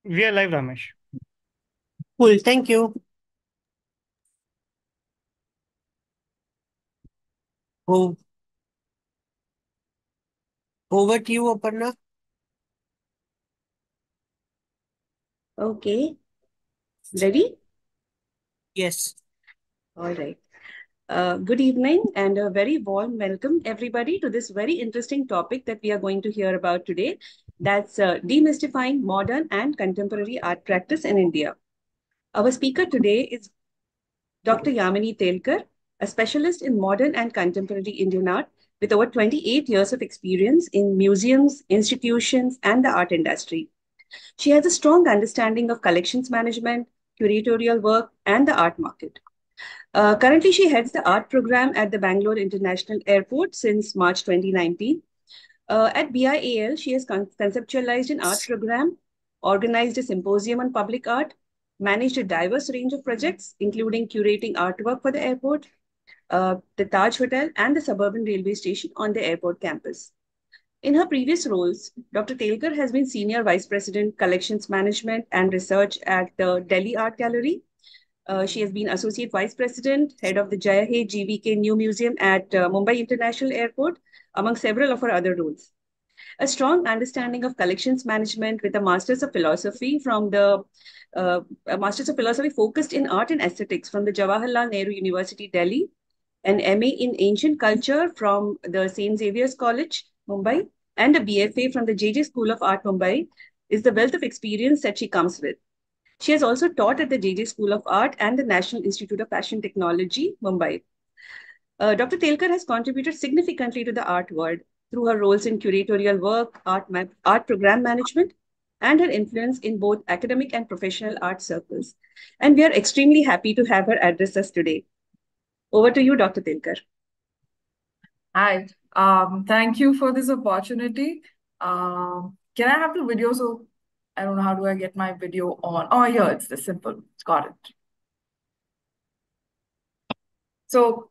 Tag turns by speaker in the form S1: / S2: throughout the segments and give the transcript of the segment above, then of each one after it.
S1: We are live, Ramesh.
S2: Cool, thank you. Oh, over to you, Aparna.
S3: Okay, ready?
S2: Yes.
S3: All right. Good evening and a very warm welcome, everybody, to this very interesting topic that we are going to hear about today. That's demystifying modern and contemporary art practice in India. Our speaker today is Dr. Yamini Telkar, a specialist in modern and contemporary Indian art with over 28 years of experience in museums, institutions, and the art industry. She has a strong understanding of collections management, curatorial work, and the art market. Currently, she heads the art program at the Bangalore International Airport since March 2019. At BIAL, she has conceptualized an art program, organized a symposium on public art, managed a diverse range of projects, including curating artwork for the airport, the Taj Hotel, and the suburban railway station on the airport campus. In her previous roles, Dr. Telkar has been Senior Vice President, Collections Management and Research at the Delhi Art Gallery. She has been Associate Vice President, Head of the Jaya Hai GVK New Museum at Mumbai International Airport, among several of her other roles. A strong understanding of collections management with a Masters of Philosophy from the a Masters of Philosophy focused in art and aesthetics from the Jawaharlal Nehru University, Delhi, an MA in Ancient Culture from the St. Xavier's College, Mumbai, and a BFA from the JJ School of Art, Mumbai, is the wealth of experience that she comes with. She has also taught at the JJ School of Art and the National Institute of Fashion Technology, Mumbai. Dr. Telkar has contributed significantly to the art world through her roles in curatorial work, art program management, and her influence in both academic and professional art circles. And we are extremely happy to have her address us today. Over to you, Dr. Telkar.
S4: Hi, thank you for this opportunity. Can I have the video? So I don't know, how do I get my video on? Oh, here, it's this simple. Got it. So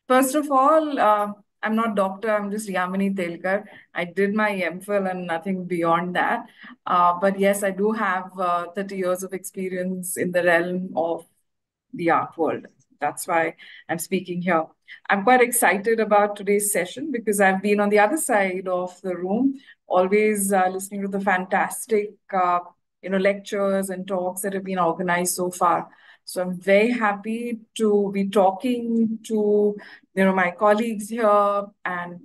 S4: first of all, I'm not doctor, I'm just Yamini Telkar. I did my MPhil and nothing beyond that. But yes, I do have 30 years of experience in the realm of the art world. That's why I'm speaking here. I'm quite excited about today's session because I've been on the other side of the room, always listening to the fantastic, lectures and talks that have been organized so far. So I'm very happy to be talking to, my colleagues here and,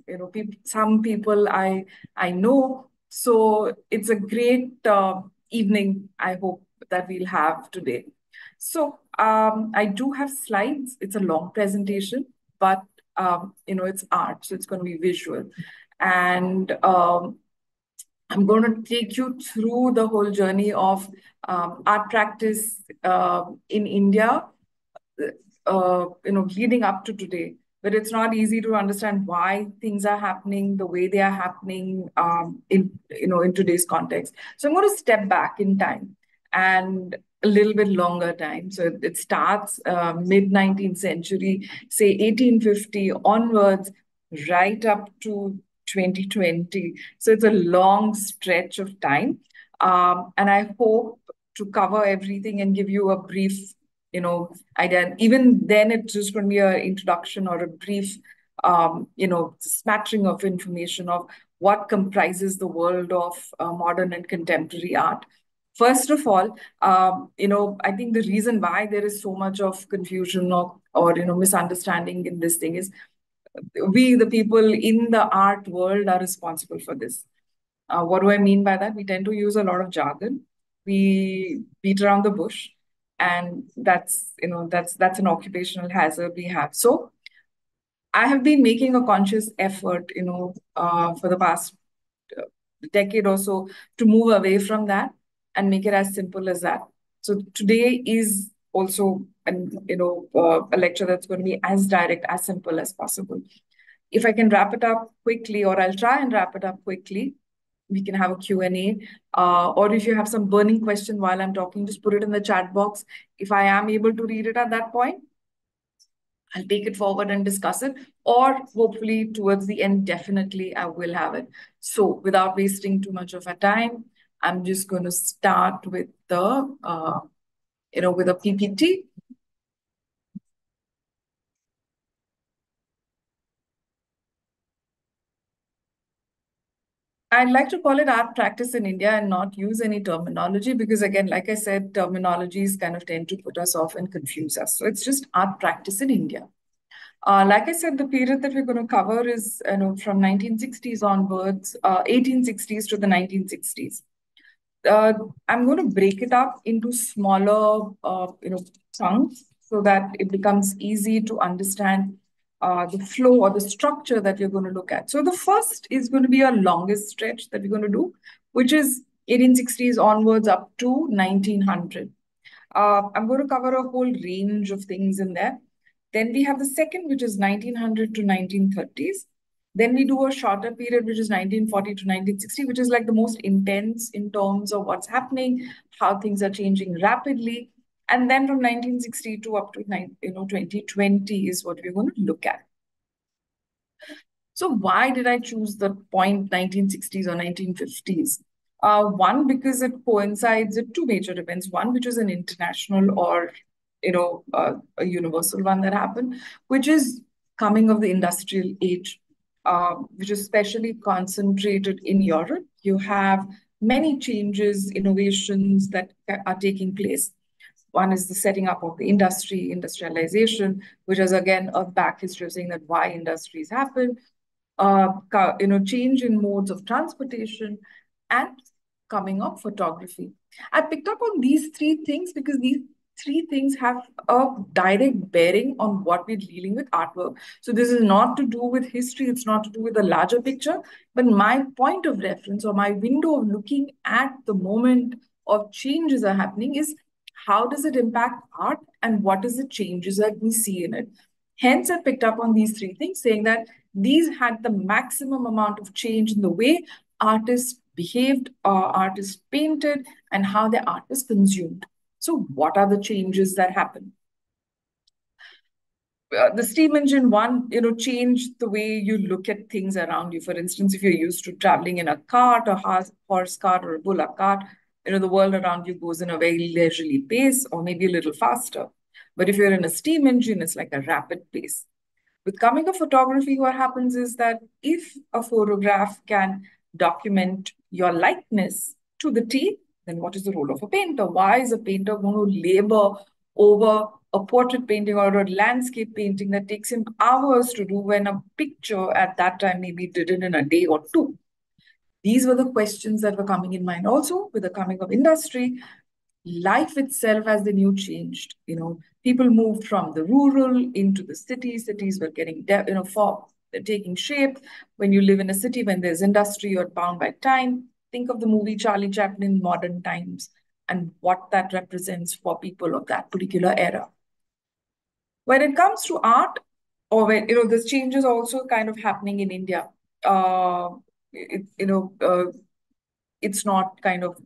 S4: some people I know. So it's a great evening, I hope, that we'll have today. So I do have slides. It's a long presentation, but it's art, so it's going to be visual. And I'm going to take you through the whole journey of art practice in India, leading up to today. But it's not easy to understand why things are happening the way they are happening in today's context. So I'm going to step back in time and a little bit longer time. So it starts mid 19th century, say 1850 onwards, right up to 2020. So it's a long stretch of time. And I hope to cover everything and give you a brief, idea. And even then, it's just going to be an introduction or a brief, smattering of information of what comprises the world of modern and contemporary art. First of all, I think the reason why there is so much of confusion or misunderstanding in this thing is we, the people in the art world, are responsible for this. What do I mean by that? We tend to use a lot of jargon. We beat around the bush, and that's an occupational hazard we have. So I have been making a conscious effort, for the past decade or so to move away from that and make it as simple as that. So today is also a lecture that's going to be as direct, as simple as possible. If I can wrap it up quickly, or I'll try and wrap it up quickly, we can have a Q&A. Or if you have some burning question while I'm talking, just put it in the chat box. If I am able to read it at that point, I'll take it forward and discuss it. Or hopefully towards the end, definitely I will have it. So without wasting too much of our time, I'm just going to start with the, with a PPT. I'd like to call it art practice in India and not use any terminology because, again, like I said, terminologies kind of tend to put us off and confuse us. So it's just art practice in India. Like I said, the period that we're going to cover is from 1960s onwards, 1860s to the 1960s. I'm going to break it up into smaller, chunks so that it becomes easy to understand the flow or the structure that you're going to look at. So the first is going to be a longest stretch that we're going to do, which is 1860s onwards up to 1900. I'm going to cover a whole range of things in there. Then we have the second, which is 1900 to 1930s. Then we do a shorter period, which is 1940 to 1960, which is like the most intense in terms of what's happening, how things are changing rapidly. And then from 1960 to up to 2020 is what we're going to look at. So why did I choose the point 1960s or 1950s? One, because it coincides with two major events. One, which is an international or a universal one that happened, which is coming of the industrial age, which is especially concentrated in Europe. You have many changes, innovations that are taking place. One is the setting up of the industry, industrialization, which is again a back history of saying that why industries happen, change in modes of transportation, and coming of photography. I picked up on these three things because these three things have a direct bearing on what we're dealing with artwork. So this is not to do with history, it's not to do with the larger picture, but my point of reference or my window of looking at the moment of changes are happening is how does it impact art and what is the changes that we see in it. Hence, I picked up on these three things, saying that these had the maximum amount of change in the way artists behaved, artists painted, and how their art was consumed. So what are the changes that happen? The steam engine one, changed the way you look at things around you. For instance, if you're used to traveling in a cart, a horse cart, or a bullock cart, the world around you goes in a very leisurely pace or maybe a little faster. But if you're in a steam engine, it's like a rapid pace. With coming of photography, what happens is that if a photograph can document your likeness to the T, then what is the role of a painter? Why is a painter going to labor over a portrait painting or a landscape painting that takes him hours to do when a picture at that time maybe did it in a day or two? These were the questions that were coming in mind. Also, with the coming of industry, life itself as the new changed. People moved from the rural into the cities. Cities were getting, taking shape. When you live in a city, when there's industry, you're bound by time. Think of the movie Charlie Chaplin, Modern Times, and what that represents for people of that particular era. When it comes to art, or when this change is also kind of happening in India. It's not kind of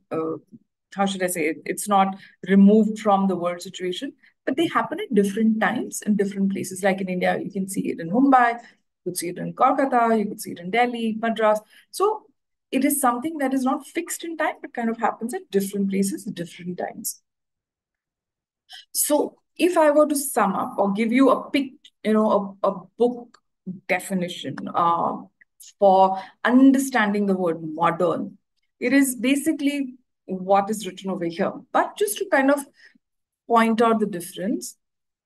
S4: how should I say it? It's not removed from the world situation, but they happen at different times in different places. Like in India, you can see it in Mumbai, you could see it in Kolkata, you could see it in Delhi, Madras. So it is something that is not fixed in time, but kind of happens at different places at different times. So if I were to sum up or give you a book definition for understanding the word modern, it is basically what is written over here. But just to kind of point out the difference,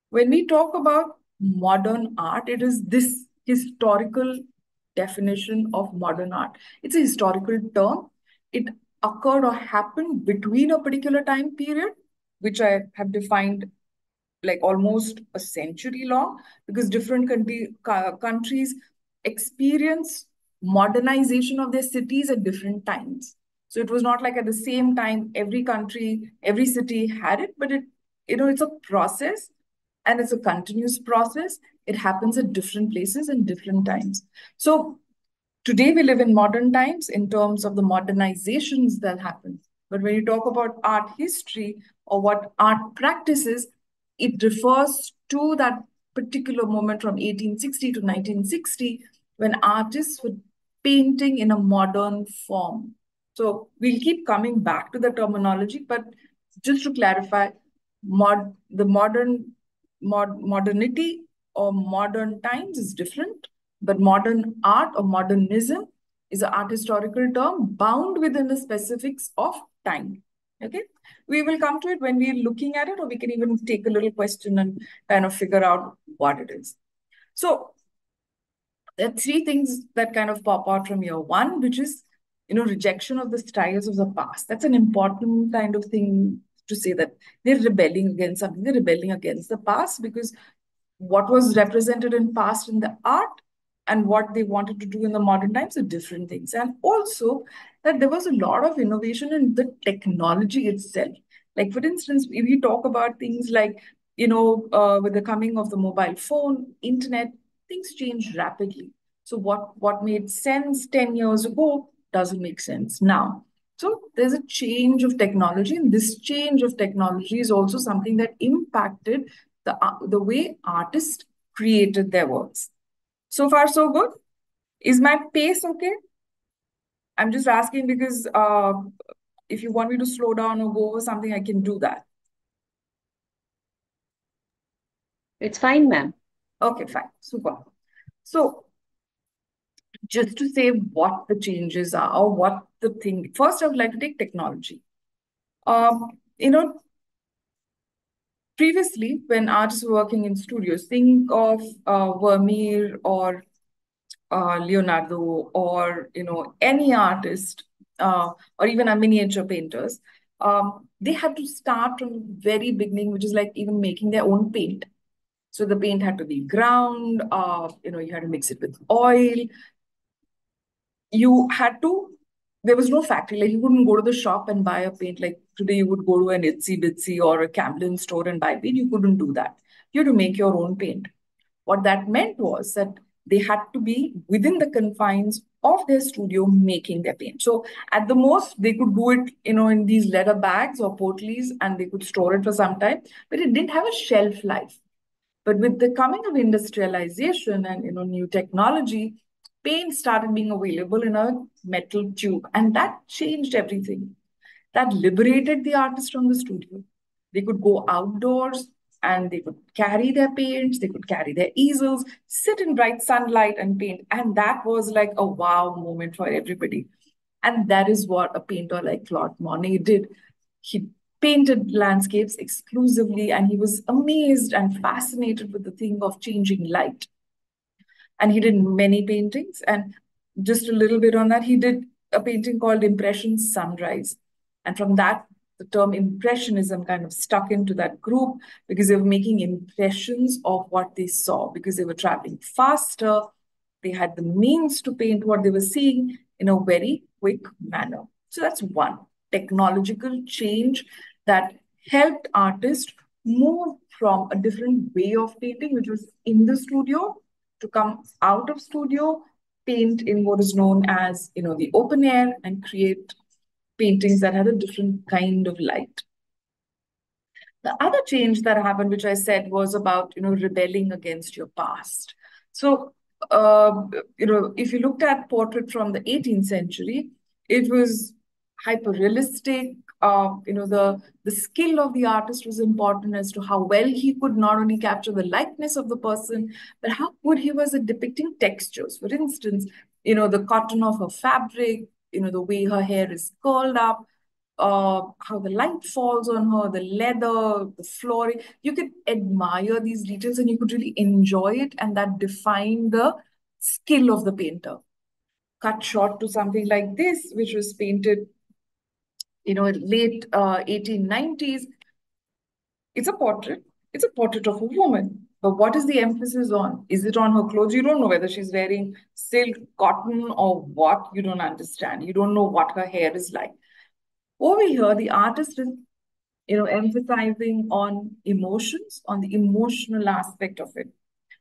S4: when we talk about modern art, it is this historical definition of modern art. It's a historical term. It occurred or happened between a particular time period, which I have defined like almost a century long, because different countries experience modernization of their cities at different times. So it was not like at the same time every country, every city had it, but it's a process and it's a continuous process. It happens at different places and different times. So today we live in modern times in terms of the modernizations that happen. But when you talk about art history or what art practices, it refers to that particular moment from 1860 to 1960 when artists were painting in a modern form. So we'll keep coming back to the terminology, but just to clarify, the modernity or modern times is different, but modern art or modernism is an art historical term bound within the specifics of time. Okay, we will come to it when we're looking at it, or we can even take a little question and kind of figure out what it is. So there are three things that kind of pop out from here. One, which is, rejection of the styles of the past. That's an important kind of thing to say, that they're rebelling against something. They're rebelling against the past because what was represented in past in the art and what they wanted to do in the modern times are different things. And also that there was a lot of innovation in the technology itself. Like, for instance, if we talk about things like, with the coming of the mobile phone, internet, things changed rapidly. So what made sense 10 years ago doesn't make sense now. So there's a change of technology, and this change of technology is also something that impacted the way artists created their works. So far, so good. Is my pace okay? I'm just asking because if you want me to slow down or go over something, I can do that.
S3: It's fine, ma'am.
S4: Okay, fine. Super. So just to say what the changes are or what the thing, first I would like to take technology. You know, previously when artists were working in studios, think of Vermeer or Leonardo or any artist or even a miniature painters, they had to start from the very beginning, which is like even making their own paint. So the paint had to be ground, you had to mix it with oil. You had to, there was no factory. Like, you couldn't go to the shop and buy a paint. Like today, you would go to an Itsy Bitsy or a Camden store and buy paint. You couldn't do that. You had to make your own paint. What that meant was that they had to be within the confines of their studio making their paint. So at the most, they could do it, in these leather bags or portlies, and they could store it for some time, but it didn't have a shelf life. But with the coming of industrialization and new technology, paint started being available in a metal tube, and that changed everything. That liberated the artist from the studio. They could go outdoors and they could carry their paints, they could carry their easels, sit in bright sunlight and paint. And that was like a wow moment for everybody. And that is what a painter like Claude Monet did. He painted landscapes exclusively, and he was amazed and fascinated with the thing of changing light. And he did many paintings. And just a little bit on that, he did a painting called Impression Sunrise. And from that, the term Impressionism kind of stuck into that group because they were making impressions of what they saw, because they were traveling faster. They had the means to paint what they were seeing in a very quick manner. So that's one technological change that helped artists move from a different way of painting, which was in the studio, to come out of studio, paint in what is known as the open air, and create paintings that had a different kind of light. The other change that happened, which I said, was about rebelling against your past. So if you looked at portrait from the 18th century, it was hyper realistic. The skill of the artist was important as to how well he could not only capture the likeness of the person, but how good he was at depicting textures. For instance, the cotton of her fabric, the way her hair is curled up, how the light falls on her, the leather, the flooring. You could admire these details and you could really enjoy it, and that defined the skill of the painter. Cut short to something like this, which was painted, late 1890s. It's a portrait. It's a portrait of a woman. But what is the emphasis on? Is it on her clothes? You don't know whether she's wearing silk, cotton, or what. You don't understand. You don't know what her hair is like. Over here, the artist is, emphasizing on emotions, on the emotional aspect of it.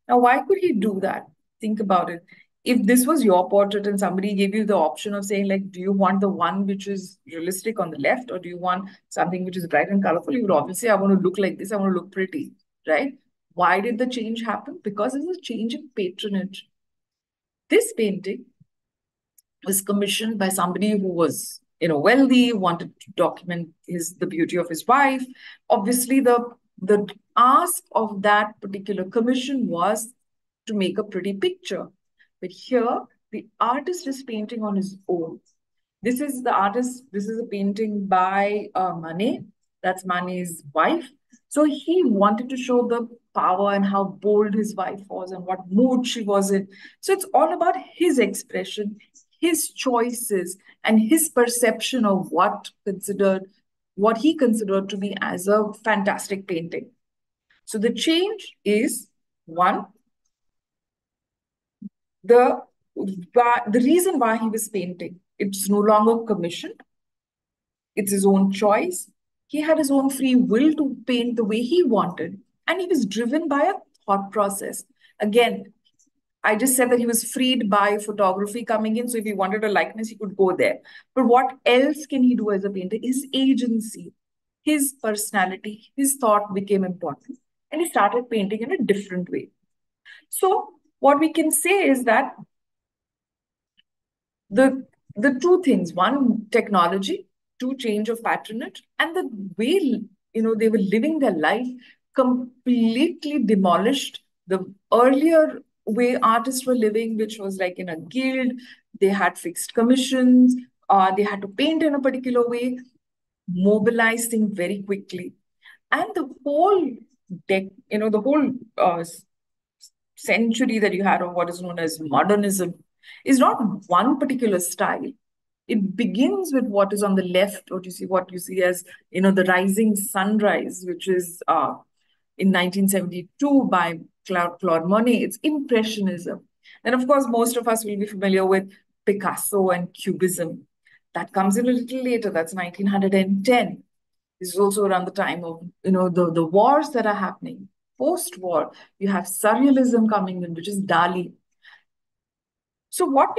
S4: Now, why could he do that? Think about it. If this was your portrait and somebody gave you the option of saying, like, do you want the one which is realistic on the left, or do you want something which is bright and colorful? You would obviously, I want to look like this, I want to look pretty, right? Why did the change happen? Because there's a change in patronage. This painting was commissioned by somebody who was, wealthy, wanted to document the beauty of his wife. Obviously, the ask of that particular commission was to make a pretty picture. But here, the artist is painting on his own. This is the artist, this is a painting by Manet. That's Manet's wife. So he wanted to show the power and how bold his wife was and what mood she was in. So it's all about his expression, his choices, and his perception of what he considered to be as a fantastic painting. So the change is one, the the reason why he was painting. It's no longer commissioned. It's his own choice. He had his own free will to paint the way he wanted. And he was driven by a thought process. Again, I just said that he was freed by photography coming in. So if he wanted a likeness, he could go there. But what else can he do as a painter? His agency, his personality, his thought became important. And he started painting in a different way. So what we can say is that the the two things, one, technology, two, change of patronage, and the way they were living their life completely demolished the earlier way artists were living, which was like in a guild. They had fixed commissions, they had to paint in a particular way, mobilize things very quickly. And the whole the whole century that you had of what is known as modernism is not one particular style. It begins with what is on the left, what you see as the rising sunrise, which is in 1972 by Claude Monet. It's Impressionism. And of course, most of us will be familiar with Picasso and Cubism. That comes in a little later. That's 1910. This is also around the time of the wars that are happening. Post-war, you have surrealism coming in, which is Dali. So what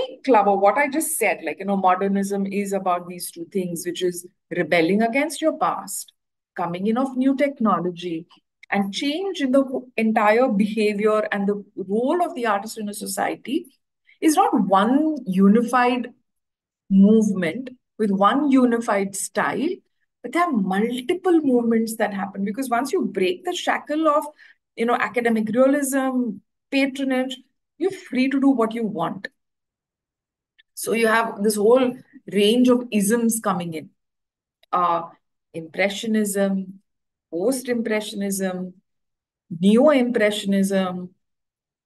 S4: I just said, modernism is about these two things, which is rebelling against your past, coming in of new technology, and change in the entire behavior and the role of the artist in a society is not one unified movement with one unified style, but there are multiple movements that happen, because once you break the shackle of academic realism, patronage, you're free to do what you want. So you have this whole range of isms coming in. Impressionism, post-impressionism, neo-impressionism.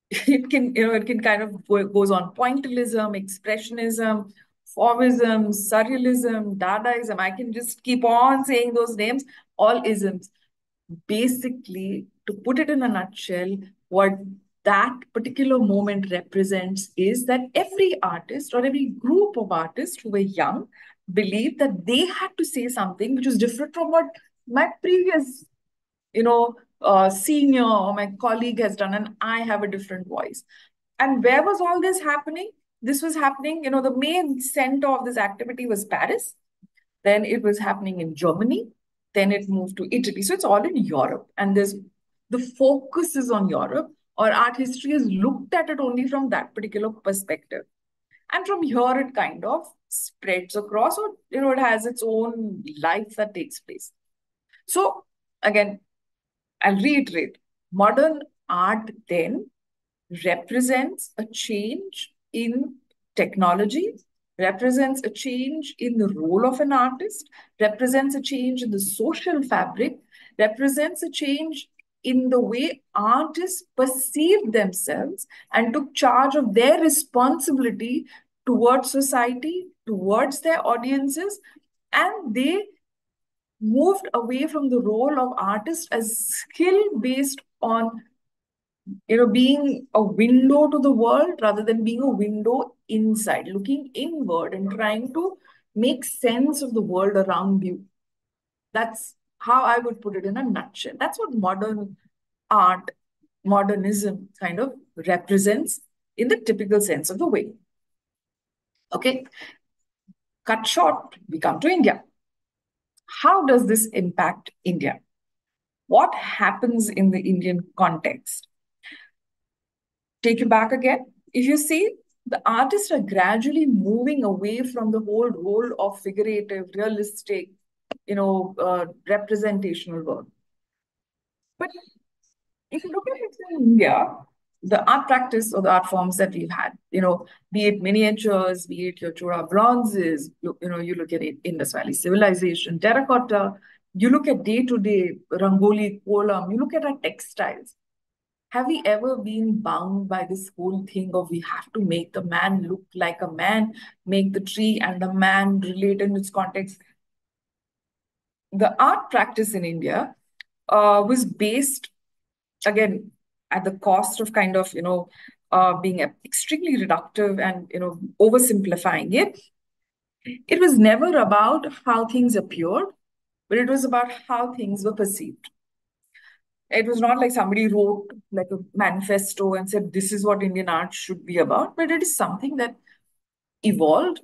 S4: It can kind of goes on. Pointillism, expressionism, Fauvism, surrealism, Dadaism. I can just keep on saying those names, all isms. Basically, to put it in a nutshell, what that particular moment represents is that every artist or every group of artists who were young believed that they had to say something which was different from what my previous, senior or my colleague has done, and I have a different voice. And where was all this happening? This was happening, the main center of this activity was Paris. Then it was happening in Germany. Then it moved to Italy. So it's all in Europe. And the focus is on Europe, or art history has looked at it only from that particular perspective. And from here, it kind of spreads across, or, it has its own life that takes place. So again, I'll reiterate, modern art then represents a change in technology, represents a change in the role of an artist, represents a change in the social fabric, represents a change in the way artists perceived themselves and took charge of their responsibility towards society, towards their audiences, and they moved away from the role of artist as skill based on being a window to the world rather than being a window inside, looking inward and trying to make sense of the world around you. That's how I would put it in a nutshell. That's what modern art, modernism kind of represents in the typical sense of the way. Okay, cut short, we come to India. How does this impact India? What happens in the Indian context? Take you back again. If you see, the artists are gradually moving away from the whole role of figurative, realistic, representational work. But if you look at it in India, the art practice or the art forms that we've had, be it miniatures, be it your Chora bronzes, you look at it, Indus Valley civilization, terracotta, you look at day-to-day rangoli, kolam, you look at our textiles. Have we ever been bound by this whole thing of we have to make the man look like a man, make the tree and the man relate in its context? The art practice in India was based, again, at the cost of kind of, being extremely reductive and, oversimplifying it. It was never about how things appeared, but it was about how things were perceived. It was not like somebody wrote like a manifesto and said, this is what Indian art should be about, but it is something that evolved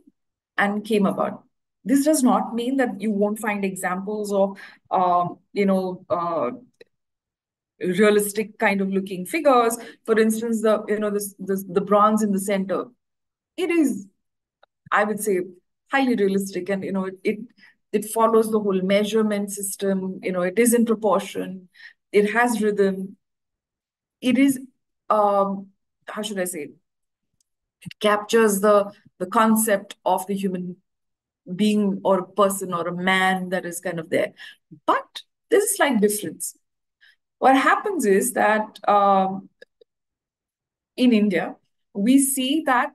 S4: and came about. This does not mean that you won't find examples of, realistic kind of looking figures. For instance, the bronze in the center, it is, I would say, highly realistic, and it follows the whole measurement system. It is in proportion. It has rhythm. It is, how should I say? It captures the concept of the human being or a person or a man that is kind of there. But there's a slight difference. What happens is that in India, we see that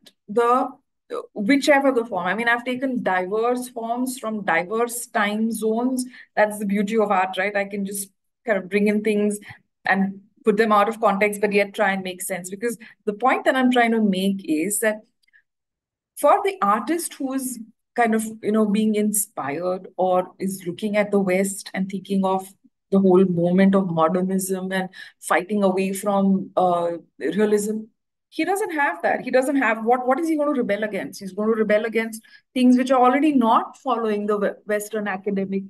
S4: whichever the form, I mean, I've taken diverse forms from diverse time zones. That's the beauty of art, right? I can just kind of bring in things and put them out of context, but yet try and make sense. Because the point that I'm trying to make is that for the artist who is kind of, being inspired or is looking at the West and thinking of the whole moment of modernism and fighting away from realism, he doesn't have that. He doesn't have what is he going to rebel against? He's going to rebel against things which are already not following the Western academic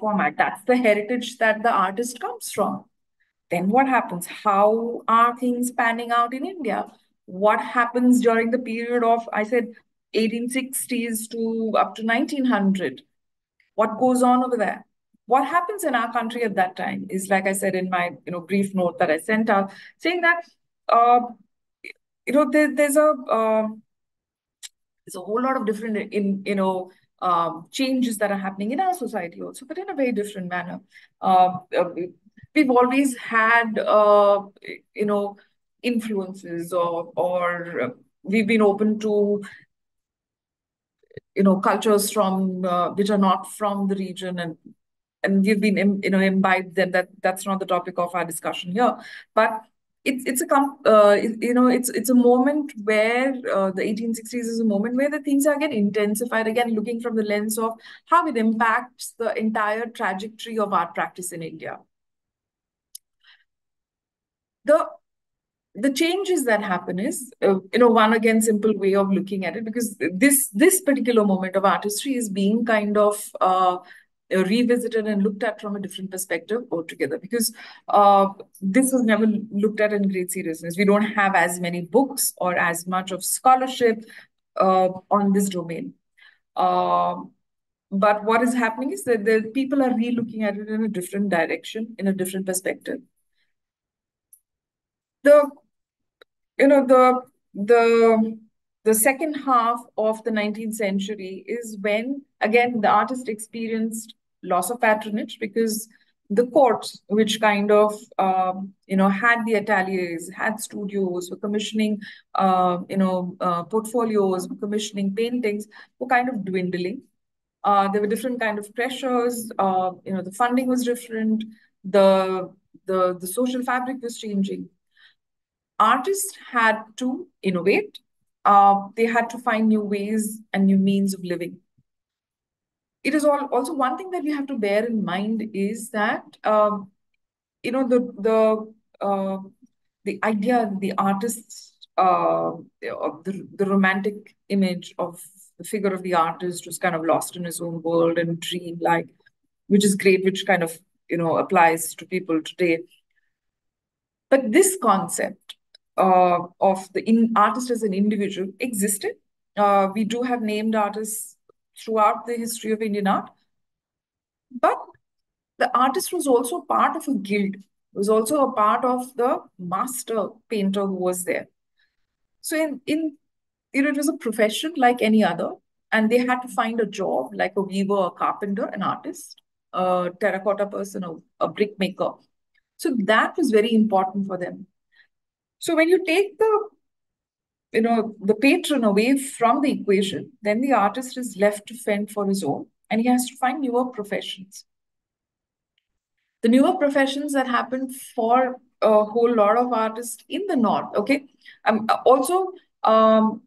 S4: format. That's the heritage that the artist comes from. Then what happens? How are things panning out in India? What happens during the period of, I said, 1860s to up to 1900? What goes on over there? What happens in our country at that time is, like I said in my brief note that I sent out, saying that there's a whole lot of different changes that are happening in our society also, but in a very different manner. We've always had influences, or we've been open to cultures from which are not from the region, and we've been imbibed them. That's not the topic of our discussion here, but it's a moment where the 1860s is a moment where the things are getting intensified, again looking from the lens of how it impacts the entire trajectory of art practice in India. The changes that happen is, one again simple way of looking at it, because this particular moment of artistry is being kind of revisited and looked at from a different perspective altogether, because this was never looked at in great seriousness. We don't have as many books or as much of scholarship on this domain. But what is happening is that the people are re-looking at it in a different direction, in a different perspective. The the second half of the 19th century is when, again, the artist experienced loss of patronage, because the courts, which kind of had the ateliers, had studios, were commissioning portfolios, were commissioning paintings, were kind of dwindling. There were different kind of pressures. The funding was different. The social fabric was changing. Artists had to innovate. They had to find new ways and new means of living. It is also one thing that we have to bear in mind is that the idea, the artist's the romantic image of the figure of the artist was kind of lost in his own world and dream-like, which is great, which kind of applies to people today. But this concept of the artist as an individual existed. We do have named artists throughout the history of Indian art, but the artist was also part of a guild, was also a part of the master painter who was there. So it was a profession like any other, and they had to find a job like a weaver, a carpenter, an artist, a terracotta person, a brick maker. So that was very important for them. So when you take the patron away from the equation, then the artist is left to fend for his own, and he has to find newer professions. The newer professions that happened for a whole lot of artists in the north. Okay, also I'm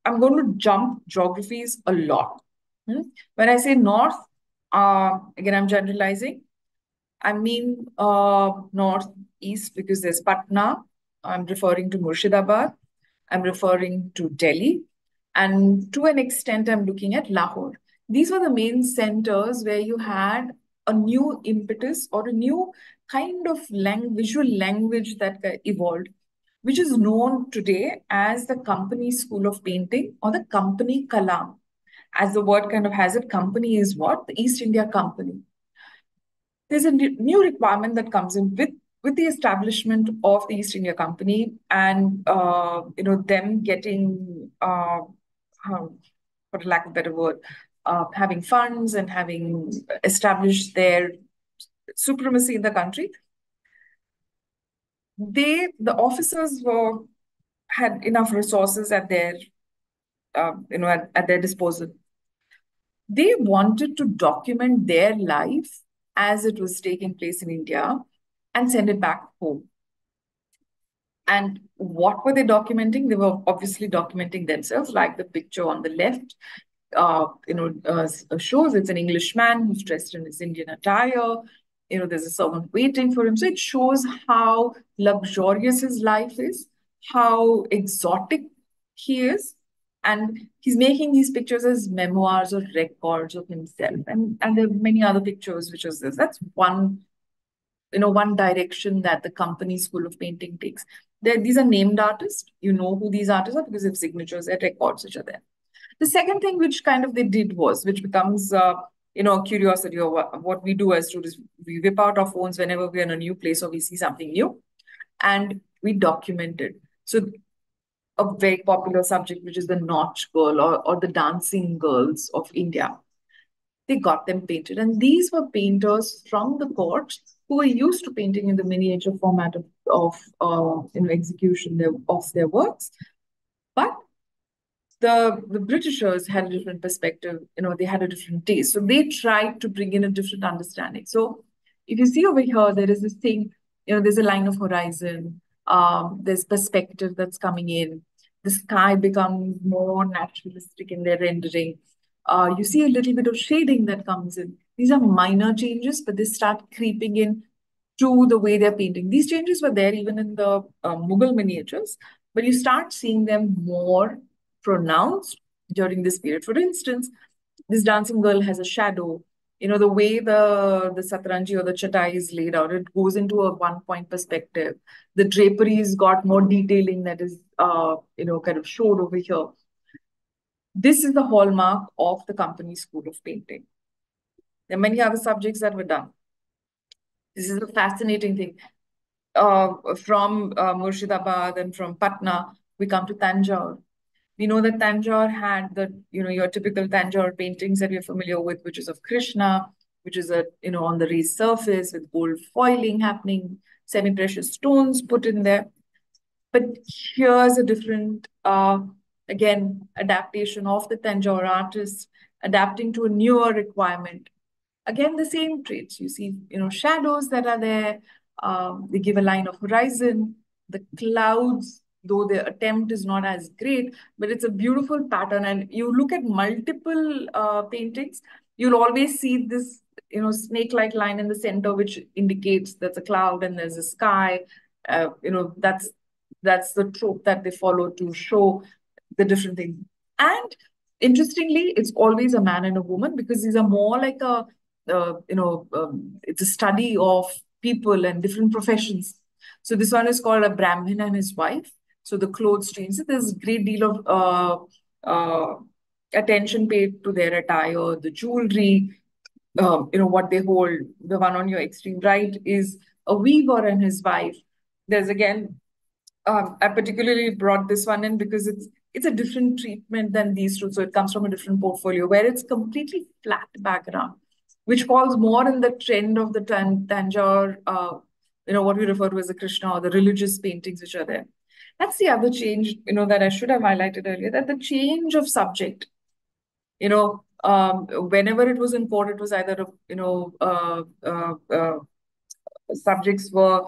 S4: going to jump geographies a lot. When I say north, again I'm generalizing. I mean northeast because there's Patna. I'm referring to Murshidabad. I'm referring to Delhi. And to an extent, I'm looking at Lahore. These were the main centers where you had a new impetus or a new kind of visual language that evolved, which is known today as the company school of painting or the company kalam. As the word kind of has it, company is what? The East India Company. There's a new requirement that comes in with the establishment of the East India Company and them getting for lack of a better word, having funds and having established their supremacy in the country. The officers had enough resources at their at their disposal. They wanted to document their life as it was taking place in India and send it back home. And what were they documenting? They were obviously documenting themselves, like the picture on the left. Shows it's an Englishman who's dressed in his Indian attire. There's a servant waiting for him. So it shows how luxurious his life is, how exotic he is. And he's making these pictures as memoirs or records of himself. And there are many other pictures, which is this. That's one direction that the company school of painting takes. These are named artists. You know who these artists are because they have signatures and records which are there. The second thing which kind of they did was, which becomes a curiosity, or what we do as students, we whip out our phones whenever we're in a new place or we see something new, and we document it. So a very popular subject, which is the Nautch girl or the dancing girls of India. They got them painted. And these were painters from the court who were used to painting in the miniature format of execution of their works. But the Britishers had a different perspective, they had a different taste. So they tried to bring in a different understanding. So if you see over here, there is this thing, there's a line of horizon, there's perspective that's coming in. The sky becomes more naturalistic in their rendering. You see a little bit of shading that comes in. These are minor changes, but they start creeping in to the way they're painting. These changes were there even in the Mughal miniatures, but you start seeing them more pronounced during this period. For instance, this dancing girl has a shadow. The way the satranji or the chatai is laid out, it goes into a one-point perspective. The draperies got more detailing that is, kind of showed over here. This is the hallmark of the company school of painting. There are many other subjects that were done. This is a fascinating thing. From Murshidabad and from Patna, we come to Tanjar. We know that Tanjar had your typical Tanjar paintings that we're familiar with, which is of Krishna, which is on the raised surface with gold foiling happening, semi-precious stones put in there. But here's a different, again, adaptation of the Tanjore artists, adapting to a newer requirement. Again, the same traits. You see, shadows that are there. They give a line of horizon. The clouds, though the attempt is not as great, but it's a beautiful pattern. And you look at multiple paintings, you'll always see this, snake-like line in the center, which indicates there's a cloud and there's a sky. That's the trope that they follow to show the different things. And interestingly, it's always a man and a woman because these are more like it's a study of people and different professions. So this one is called A Brahmin and His Wife. So the clothes change. So there's a great deal of attention paid to their attire, the jewelry, what they hold. The one on your extreme right is a weaver and his wife. There's again, I particularly brought this one in because it's a different treatment than these two. So it comes from a different portfolio where it's completely flat background, which falls more in the trend of the Tanjar, what we refer to as the Krishna or the religious paintings which are there. That's the other change, that I should have highlighted earlier, that the change of subject, whenever it was in court, it was either, subjects were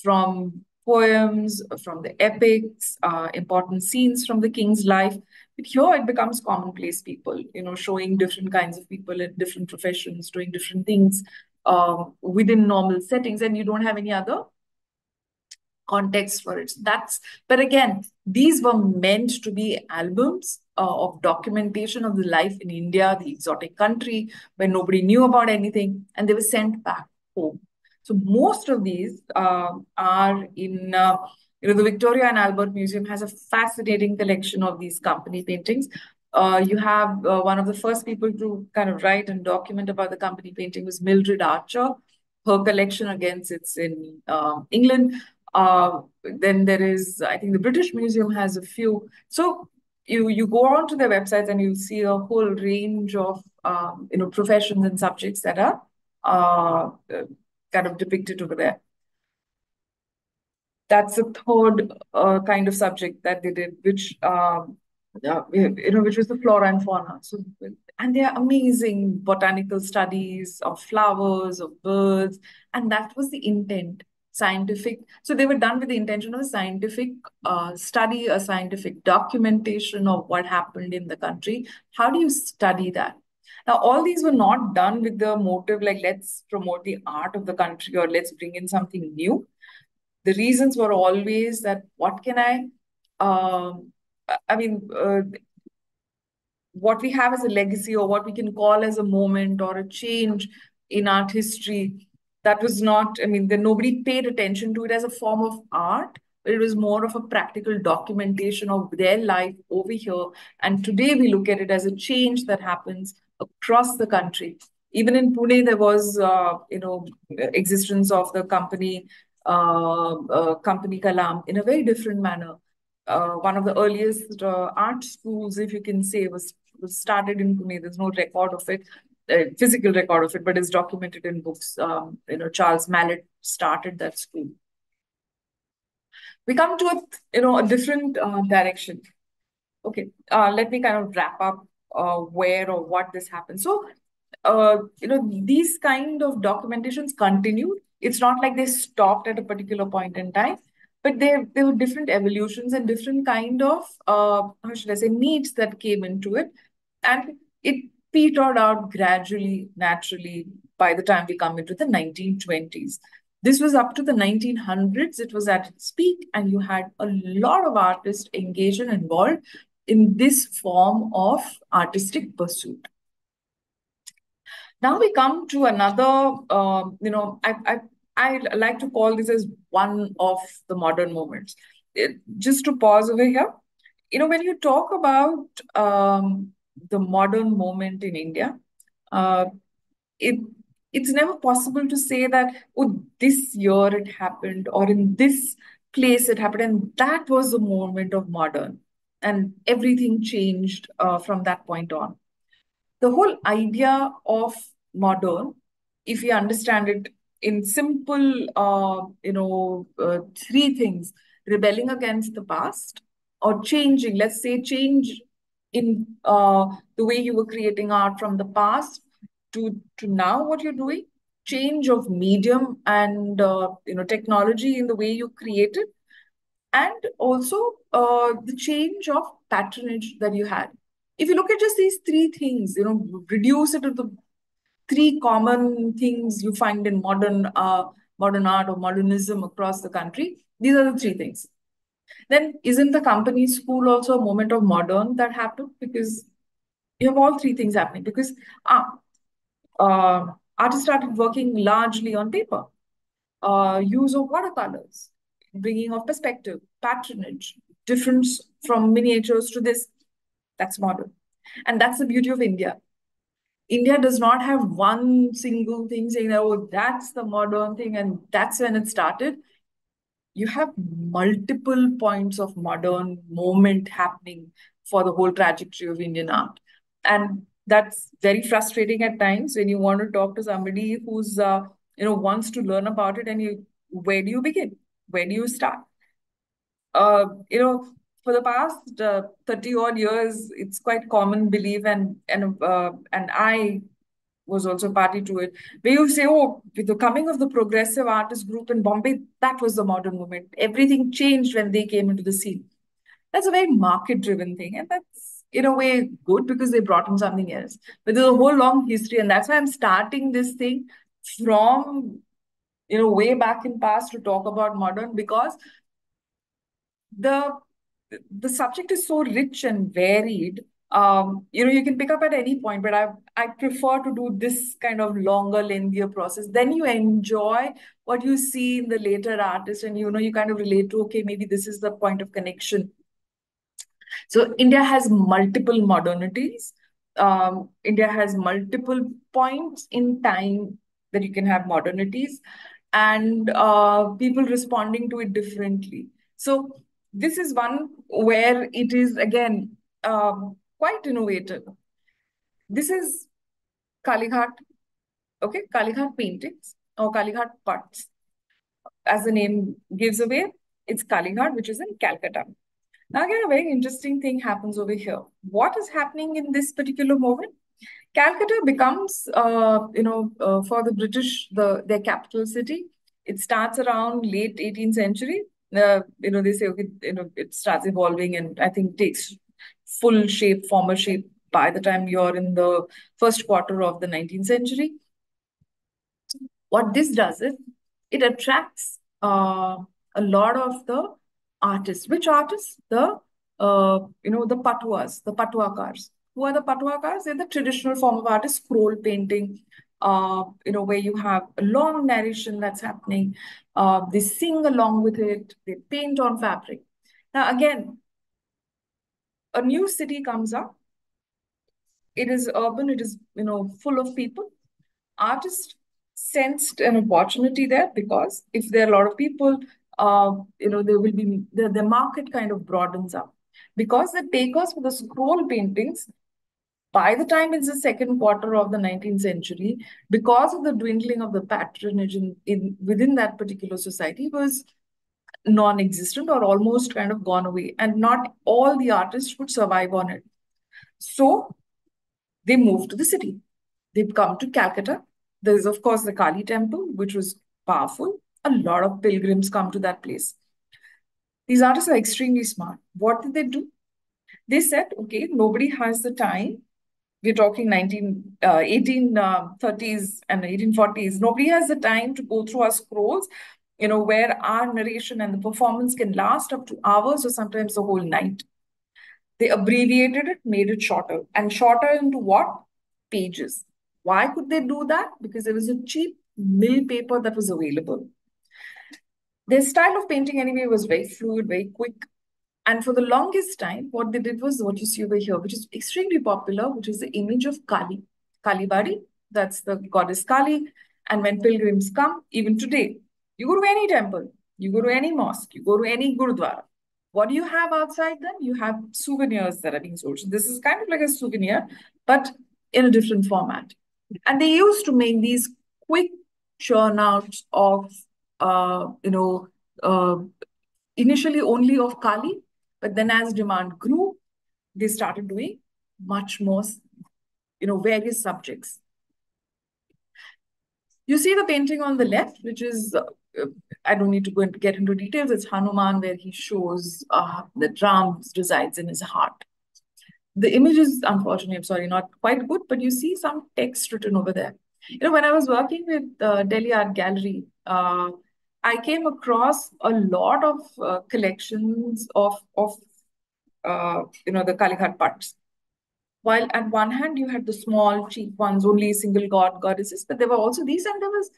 S4: from poems, from the epics, important scenes from the king's life. But here it becomes commonplace people, showing different kinds of people in different professions, doing different things within normal settings, and you don't have any other context for it. But again, these were meant to be albums of documentation of the life in India, the exotic country where nobody knew about anything, and they were sent back home. So most of these are in, the Victoria and Albert Museum has a fascinating collection of these company paintings. You have one of the first people to kind of write and document about the company painting was Mildred Archer. Her collection, again, sits in England. Then there is, I think the British Museum has a few. So you go on to their websites and you see a whole range of professions and subjects that are kind of depicted over there. That's the third kind of subject that they did, which which was the flora and fauna. So, and they are amazing botanical studies of flowers, of birds, and that was the intent. Scientific. So they were done with the intention of a scientific study, a scientific documentation of what happened in the country. How do you study that? Now, all these were not done with the motive like let's promote the art of the country or let's bring in something new. The reasons were always that what can I mean, what we have as a legacy or what we can call as a moment or a change in art history, that was not, then nobody paid attention to it as a form of art, but it was more of a practical documentation of their life over here. And today we look at it as a change that happens across the country. Even in Pune, there was, existence of the company Kalam in a very different manner. One of the earliest art schools, if you can say, was started in Pune. There's no record of it, physical record of it, but it's documented in books. Charles Mallet started that school. We come to a different direction. Okay, let me kind of wrap up where or what this happened. So, these kind of documentations continued. It's not like they stopped at a particular point in time, but there were different evolutions and different kind of, how should I say, needs that came into it. And it petered out gradually, naturally, by the time we come into the 1920s. This was up to the 1900s. It was at its peak, and you had a lot of artists engaged and involved in this form of artistic pursuit. Now we come to another, I like to call this as one of the modern moments. Just to pause over here, when you talk about the modern moment in India, it's never possible to say that, oh, this year it happened or in this place it happened, and that was the moment of modern, and everything changed from that point on. The whole idea of modern, if you understand it in simple, three things: rebelling against the past, or changing, let's say, change in the way you were creating art from the past to now what you're doing, change of medium and technology in the way you create it, and also the change of patronage that you had. If you look at just these three things, reduce it to the three common things you find in modern art or modernism across the country, these are the three things. Then isn't the company school also a moment of modern that happened? Because you have all three things happening. Because artists started working largely on paper. use of watercolors, bringing of perspective, patronage, difference from miniatures to this. That's modern. And that's the beauty of India. India does not have one single thing saying that, oh, that's the modern thing and that's when it started. You have multiple points of modern moment happening for the whole trajectory of Indian art. And that's very frustrating at times when you want to talk to somebody who's, wants to learn about it and where do you begin? Where do you start? uh, you know, for the past 30 odd years, it's quite common belief, and I was also party to it, where you say, oh, with the coming of the progressive artist group in Bombay, that was the modern movement. Everything changed when they came into the scene. That's a very market-driven thing, and that's in a way good because they brought in something else. But there's a whole long history, and that's why I'm starting this thing from way back in past to talk about modern because the the subject is so rich and varied. You can pick up at any point, but I prefer to do this kind of longer, lengthier process. Then you enjoy what you see in the later artist, and you kind of relate to, okay, maybe this is the point of connection. So India has multiple modernities. India has multiple points in time that you can have modernities, and people responding to it differently. So this is one where it is again quite innovative. This is Kalighat, okay, Kalighat paintings or Kalighat putts, as the name gives away. It's Kalighat, which is in Calcutta. Now, again, a very interesting thing happens over here. What is happening in this particular moment? Calcutta becomes, for the British, their capital city. It starts around late 18th century. They say, okay, it starts evolving and I think takes full shape, former shape by the time you're in the first quarter of the 19th century. What this does is it attracts a lot of the artists. Which artists? The patuas, the patuakars. Who are the patuakars? They're the traditional form of artist, scroll painting, where you have a long narration that's happening. They sing along with it. They paint on fabric. Now, again, a new city comes up. It is urban. It is, full of people. Artists sensed an opportunity there because if there are a lot of people, there will be the market kind of broadens up because the takers for the scroll paintings by the time it's the second quarter of the 19th century, because of the dwindling of the patronage within that particular society was non-existent or almost kind of gone away, and not all the artists would survive on it. So they moved to the city. They've come to Calcutta. There's, of course, the Kali temple, which was powerful. A lot of pilgrims come to that place. These artists are extremely smart. What did they do? They said, okay, nobody has the time. We're talking 1830s and 1840s. Nobody has the time to go through our scrolls, where our narration and the performance can last up to hours or sometimes the whole night. They abbreviated it, made it shorter. And shorter into what? Pages. Why could they do that? Because there was a cheap mill paper that was available. Their style of painting, anyway, was very fluid, very quick. And for the longest time, what they did was what you see over here, which is extremely popular, which is the image of Kali. Kali Bari, that's the goddess Kali. And when pilgrims come, even today, you go to any temple, you go to any mosque, you go to any gurudwara. What do you have outside them? You have souvenirs that are being sold. So this is kind of like a souvenir, but in a different format. And they used to make these quick churn outs of, initially only of Kali, but then as demand grew, they started doing much more, various subjects. You see the painting on the left, which is, I don't need to go and get into details. It's Hanuman, where he shows that Ram resides in his heart. The image is, unfortunately, I'm sorry, not quite good, but you see some text written over there. When I was working with Delhi Art Gallery, I came across a lot of collections of the Kalighat putts. While at one hand you had the small, cheap ones, only single god, goddesses, but there were also these, and there was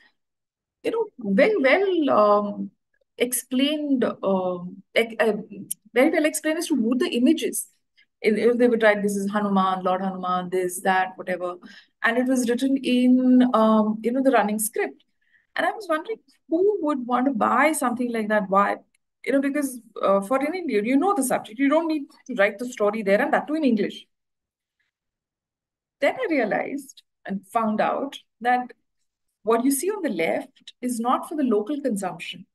S4: very well explained, very well explained as to who the image is. If they would write, this is Hanuman, Lord Hanuman, this, that, whatever, and it was written in, the running script. And I was wondering who would want to buy something like that? Why? Because for an Indian, you know the subject. You don't need to write the story there, and that too in English. Then I realized and found out that what you see on the left is not for the local consumption,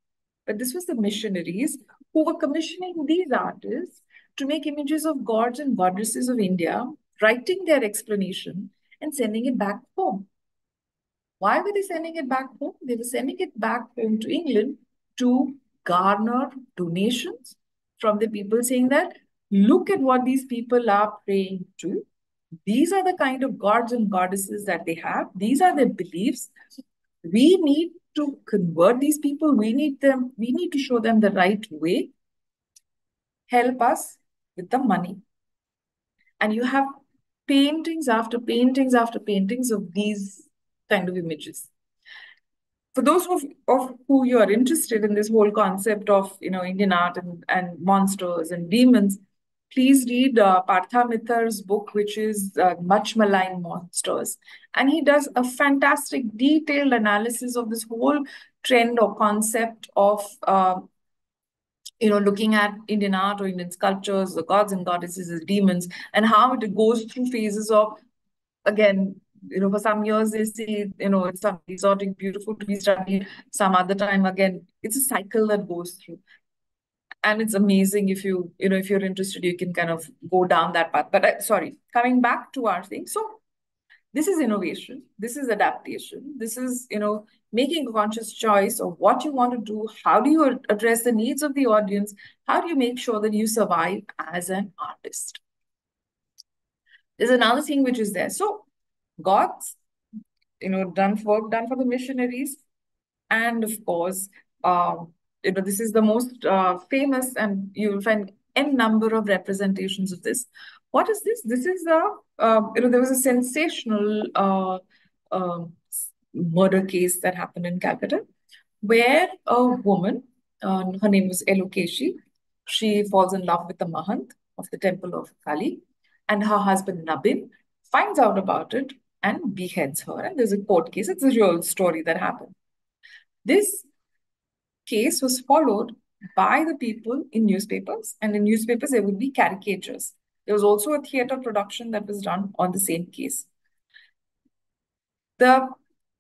S4: but this was the missionaries who were commissioning these artists to make images of gods and goddesses of India, writing their explanation and sending it back home. Why were they sending it back home? They were sending it back home to England to garner donations from the people, saying that, look at what these people are praying to. These are the kind of gods and goddesses that they have. These are their beliefs. We need to convert these people. We need to show them the right way. Help us with the money. And you have paintings after paintings after paintings of these kind of images. For those of who you are interested in this whole concept of Indian art and monsters and demons, please read Partha Mithar's book, which is Much Maligned Monsters. And he does a fantastic detailed analysis of this whole trend or concept of looking at Indian art or Indian sculptures, the gods and goddesses as demons, and how it goes through phases of, again, for some years they say, it's some exotic, beautiful to be studied. Some other time, again, it's a cycle that goes through. And it's amazing if if you're interested, you can kind of go down that path. But sorry, coming back to our thing. So this is innovation. This is adaptation. This is, making a conscious choice of what you want to do. How do you address the needs of the audience? How do you make sure that you survive as an artist? There's another thing which is there. So gods, done for the missionaries. And of course, this is the most famous, and you will find n number of representations of this. What is this? This is there was a sensational murder case that happened in Calcutta, where a woman, her name was Elokeshi, she falls in love with the Mahant of the temple of Kali, and her husband Nabin finds out about it and beheads her. And there's a court case. It's a real story that happened. This case was followed by the people in newspapers, and in newspapers there would be caricatures. There was also a theater production that was done on the same case. The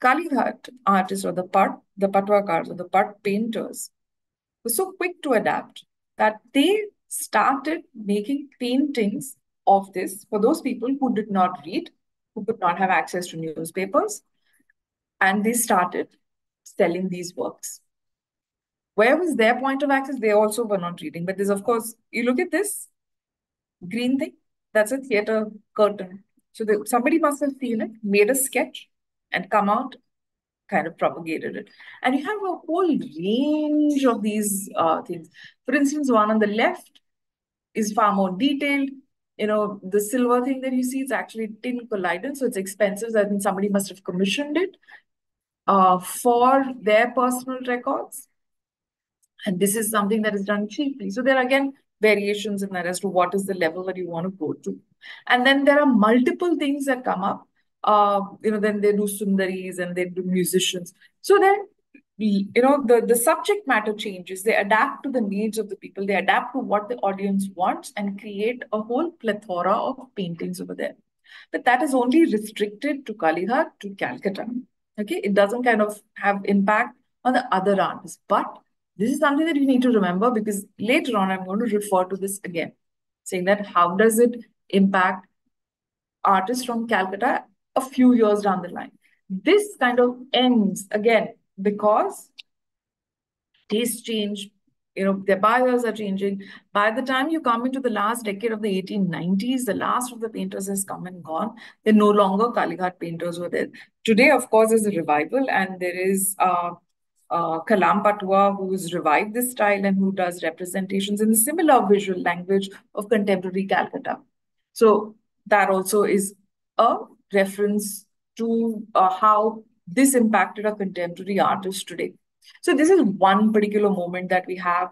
S4: Kalighat artists, or the Patwakars, or the Pat painters, were so quick to adapt that they started making paintings of this for those people who did not read, who could not have access to newspapers, and they started selling these works. Where was their point of access? They also were not reading. But there's, of course, you look at this green thing, that's a theater curtain. So somebody must have seen it, made a sketch, and come out, kind of propagated it. And you have a whole range of these things. For instance, one on the left is far more detailed. The silver thing that you see, it's actually tin collided, so it's expensive. I think somebody must have commissioned it for their personal records. And this is something that is done cheaply. So there are, again, variations in that as to what is the level that you want to go to. And then there are multiple things that come up. Then they do sundaris and they do musicians. So then, the subject matter changes. They adapt to the needs of the people. They adapt to what the audience wants and create a whole plethora of paintings over there. But that is only restricted to Kalighat, to Calcutta. Okay, it doesn't kind of have impact on the other artists. But this is something that you need to remember, because later on, I'm going to refer to this again, saying that how does it impact artists from Calcutta a few years down the line. This kind of ends again because tastes change, their buyers are changing. By the time you come into the last decade of the 1890s, the last of the painters has come and gone. They're no longer Kalighat painters were there. Today, of course, there's a revival, and there is Kalam Patwa, who has revived this style and who does representations in the similar visual language of contemporary Calcutta. So that also is a reference to how this impacted a contemporary artist today. So this is one particular moment that we have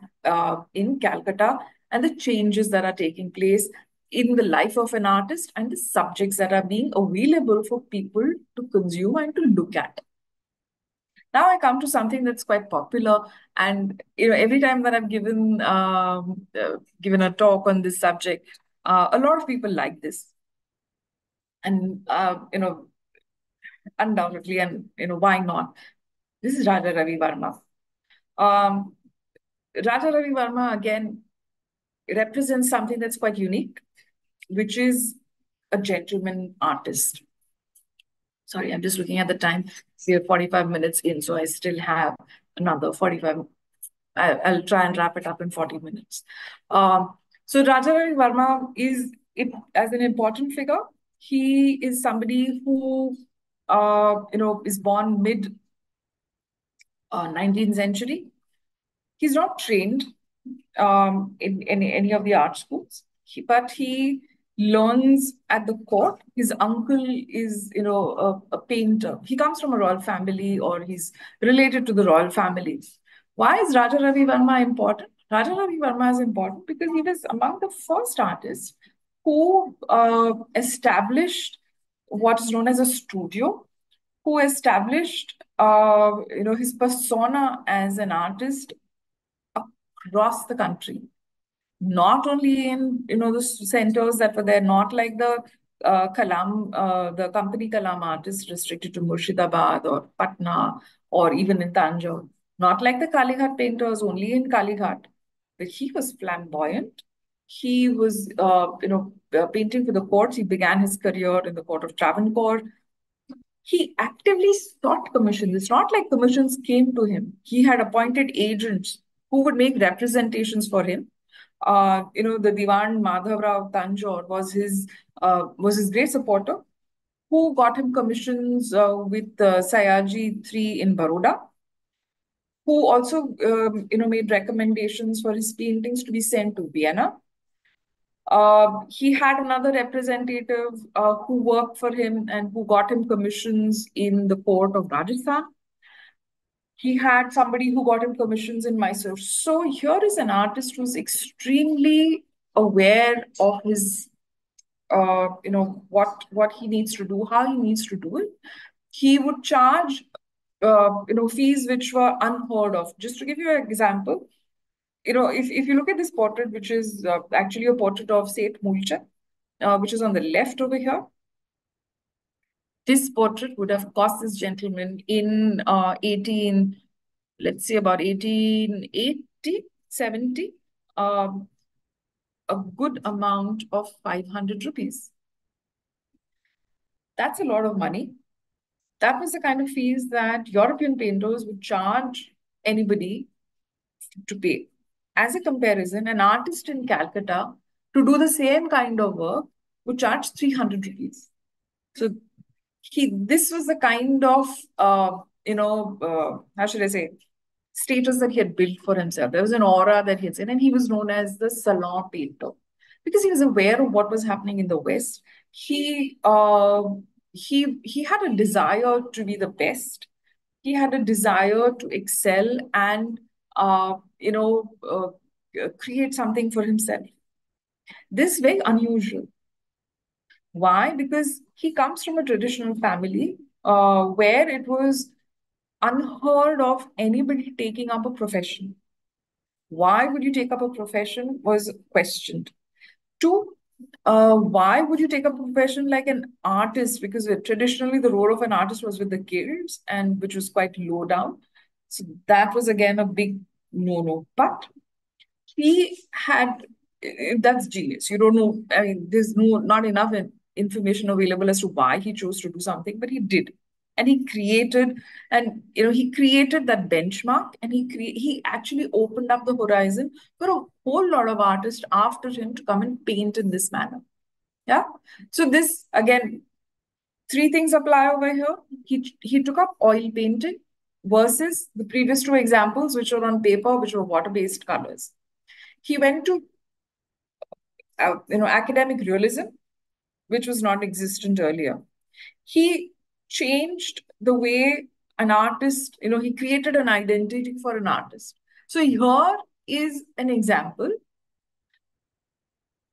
S4: in Calcutta, and the changes that are taking place in the life of an artist and the subjects that are being available for people to consume and to look at. Now I come to something that's quite popular, and every time that I've given a talk on this subject, a lot of people like this, and undoubtedly, and why not? This is Raja Ravi Varma. Um, Raja Ravi Varma again represents something that's quite unique, which is a gentleman artist. Sorry, I'm just looking at the time. We're 45 minutes in, so I still have another 45. I'll try and wrap it up in 40 minutes. So Raja Ravi Varma is it as an important figure. He is somebody who is born mid 19th century. He's not trained in any of the art schools, but he learns at the court. His uncle is, a painter. He comes from a royal family, or he's related to the royal families. Why is Raja Ravi Varma important? Raja Ravi Varma is important because he was among the first artists who established what is known as a studio, who established, his persona as an artist across the country, not only in the centers that were there, not like the company Kalam artists restricted to Murshidabad or Patna or even in Tanjar, not like the Kalighat painters only in Kalighat, but he was flamboyant. He was, painting for the courts. He began his career in the court of Travancore. He actively sought commissions. It's not like commissions came to him. He had appointed agents who would make representations for him. The Diwan Madhav Rao Tanjar was his great supporter, who got him commissions with Sayaji III in Baroda, who also made recommendations for his paintings to be sent to Vienna. He had another representative who worked for him and who got him commissions in the court of Rajasthan. He had somebody who got him commissions in Mysore. So here is an artist who's extremely aware of his, what he needs to do, how he needs to do it. He would charge, fees which were unheard of. Just to give you an example, if you look at this portrait, which is actually a portrait of Seth Mulchan, which is on the left over here, this portrait would have cost this gentleman in let's say about 1880, 70, a good amount of 500 rupees. That's a lot of money. That was the kind of fees that European painters would charge anybody to pay. As a comparison, an artist in Calcutta to do the same kind of work would charge 300 rupees. So this was the kind of, how should I say, status that he had built for himself. There was an aura that he had seen, and he was known as the salon painter because he was aware of what was happening in the West. He had a desire to be the best. He had a desire to excel and create something for himself. This is very unusual. Why? Because he comes from a traditional family where it was unheard of anybody taking up a profession. Why would you take up a profession was questioned. Two, why would you take up a profession like an artist? Because traditionally the role of an artist was with the guilds, and which was quite low down. So that was again a big no-no. But he had, that's genius. You don't know, I mean, there's not enough information available as to why he chose to do something, but he did. And he created, that benchmark, and he actually opened up the horizon for a whole lot of artists after him to come and paint in this manner. Yeah. So this, again, three things apply over here. He took up oil painting versus the previous two examples, which were on paper, which were water-based colors. He went to, academic realism, which was not existent earlier. He changed the way an artist, he created an identity for an artist. So here is an example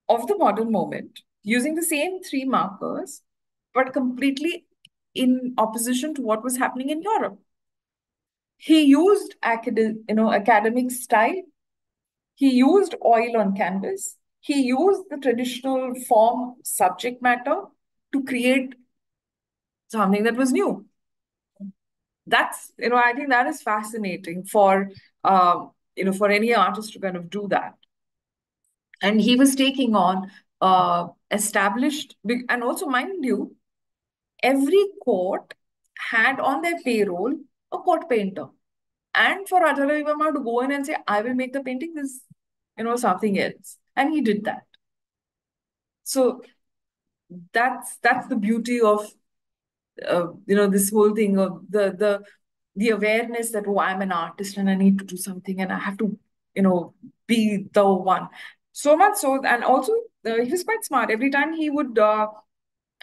S4: of the modern moment using the same three markers, but completely in opposition to what was happening in Europe. He used academic style. He used oil on canvas. He used the traditional form subject matter to create something that was new. That's, I think that is fascinating for any artist to kind of do that. And he was taking on established, and also, mind you, every court had on their payroll a court painter. And for Ravi Varma to go in and say, I will make the painting, is, something else. And he did that. So that's the beauty of this whole thing of the awareness that, oh, I'm an artist and I need to do something and I have to be the one. So much so, and also he was quite smart. Every time he would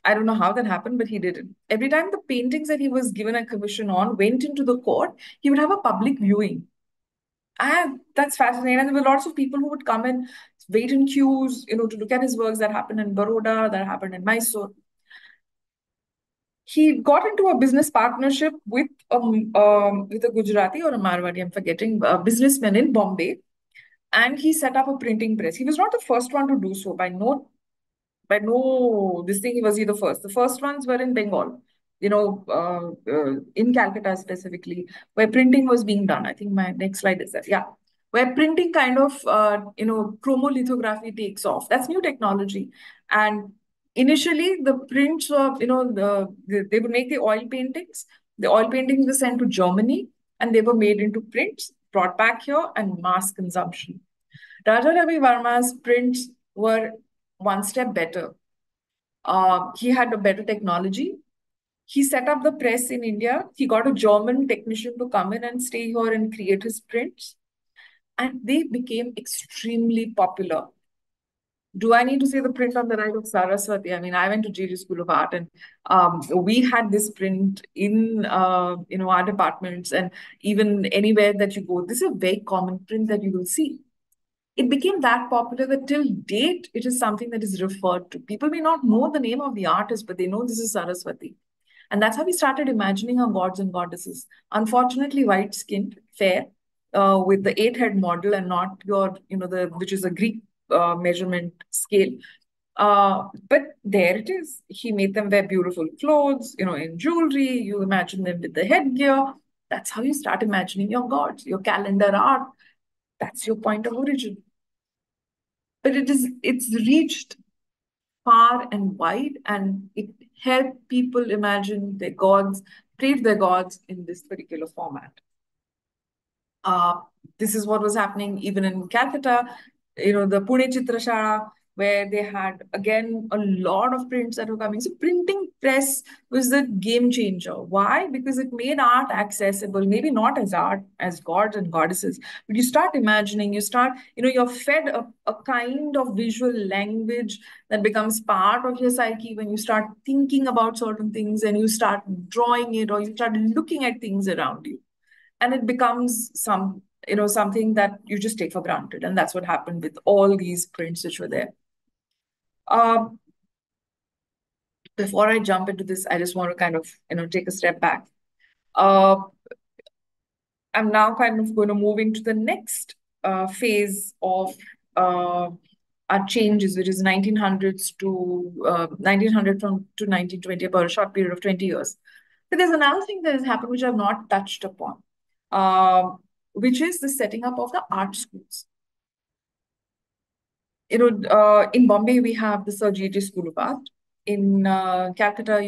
S4: I don't know how that happened, but he did it. Every time the paintings that he was given a commission on went into the court, he would have a public viewing. That's fascinating. And there were lots of people who would come and wait in queues, to look at his works. That happened in Baroda, that happened in Mysore. He got into a business partnership with a Gujarati or a Marwadi, I'm forgetting, a businessman in Bombay, and he set up a printing press. He was not the first one to do so. This thing, was he the first? The first ones were in Bengal, in Calcutta specifically, where printing was being done. I think my next slide is that, yeah, where printing kind of, chromolithography takes off. That's new technology. And initially, the prints of, they would make the oil paintings. The oil paintings were sent to Germany, and they were made into prints, brought back here, and mass consumption. Raja Ravi Varma's prints were one step better. He had a better technology. He set up the press in India. He got a German technician to come in and stay here and create his prints. And they became extremely popular. Do I need to say the print on the right of Saraswati? I mean, I went to GD School of Art, and we had this print in our departments, and even anywhere that you go, this is a very common print that you will see. It became that popular that till date, it is something that is referred to. People may not know the name of the artist, but they know this is Saraswati. And that's how we started imagining our gods and goddesses. Unfortunately, white-skinned, fair, with the 8-head model and not your, which is a Greek measurement scale. But there it is. He made them wear beautiful clothes, in jewelry. You imagine them with the headgear. That's how you start imagining your gods, your calendar art. That's your point of origin. But it's reached far and wide, and it helped people imagine their gods, treat their gods in this particular format. This is what was happening even in Calcutta, the Pune Chitrashala, where they had, again, a lot of prints that were coming. So printing press was the game changer. Why? Because it made art accessible, maybe not as art, as gods and goddesses, but you start imagining, you're fed a kind of visual language that becomes part of your psyche when you start thinking about certain things and you start drawing it, or you start looking at things around you. And it becomes something that you just take for granted. And that's what happened with all these prints which were there. Before I jump into this, I just want to kind of, take a step back. I'm now kind of going to move into the next phase of our changes, which is 1900s to 1900 to 1920, about a short period of 20 years. But there's another thing that has happened which I've not touched upon, which is the setting up of the art schools. In Bombay, we have the Sir G.T. School of Art. In Calcutta,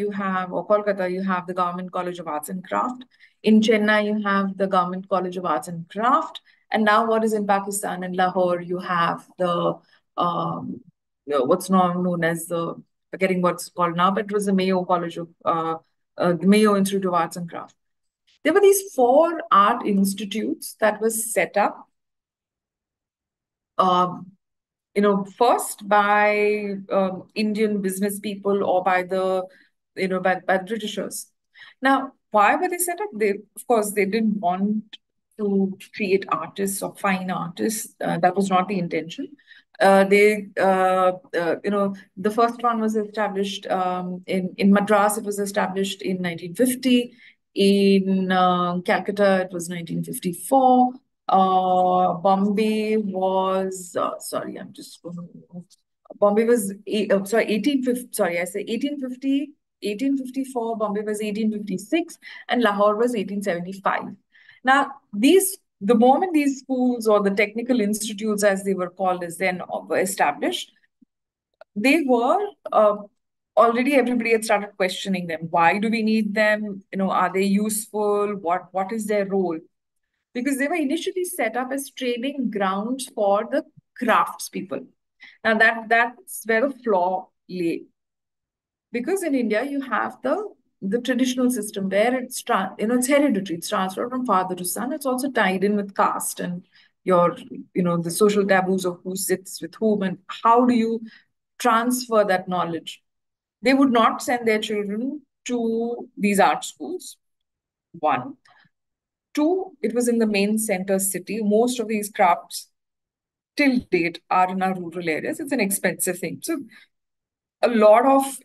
S4: or Kolkata, you have the Government College of Arts and Craft. In Chennai, you have the Government College of Arts and Craft. And now what is in Pakistan, in Lahore, you have what's now known as forgetting what's called now, but it was the Mayo College of, the Mayo Institute of Arts and Craft. There were these 4 art institutes that was set up first by Indian business people or by the, by the Britishers. Now, why were they set up? They, of course, they didn't want to create artists or fine artists. That was not the intention. The first one was established in Madras. It was established in 1950. In Calcutta, it was 1954. Bombay was sorry, I'm just going to. Bombay was sorry 1850. Sorry, I say 1850. 1854, Bombay was 1856, and Lahore was 1875. Now, the moment these schools or the technical institutes, as they were called, is then were established, they were already everybody had started questioning them. Why do we need them? Are they useful? What is their role? Because they were initially set up as training grounds for the craftspeople. Now that's where the flaw lay, because in India you have the traditional system where it's hereditary, it's transferred from father to son. It's also tied in with caste and your the social taboos of who sits with whom and how do you transfer that knowledge. They would not send their children to these art schools. One, two, it was in the main center city. Most of these crafts till date are in our rural areas. It's an expensive thing. So a lot of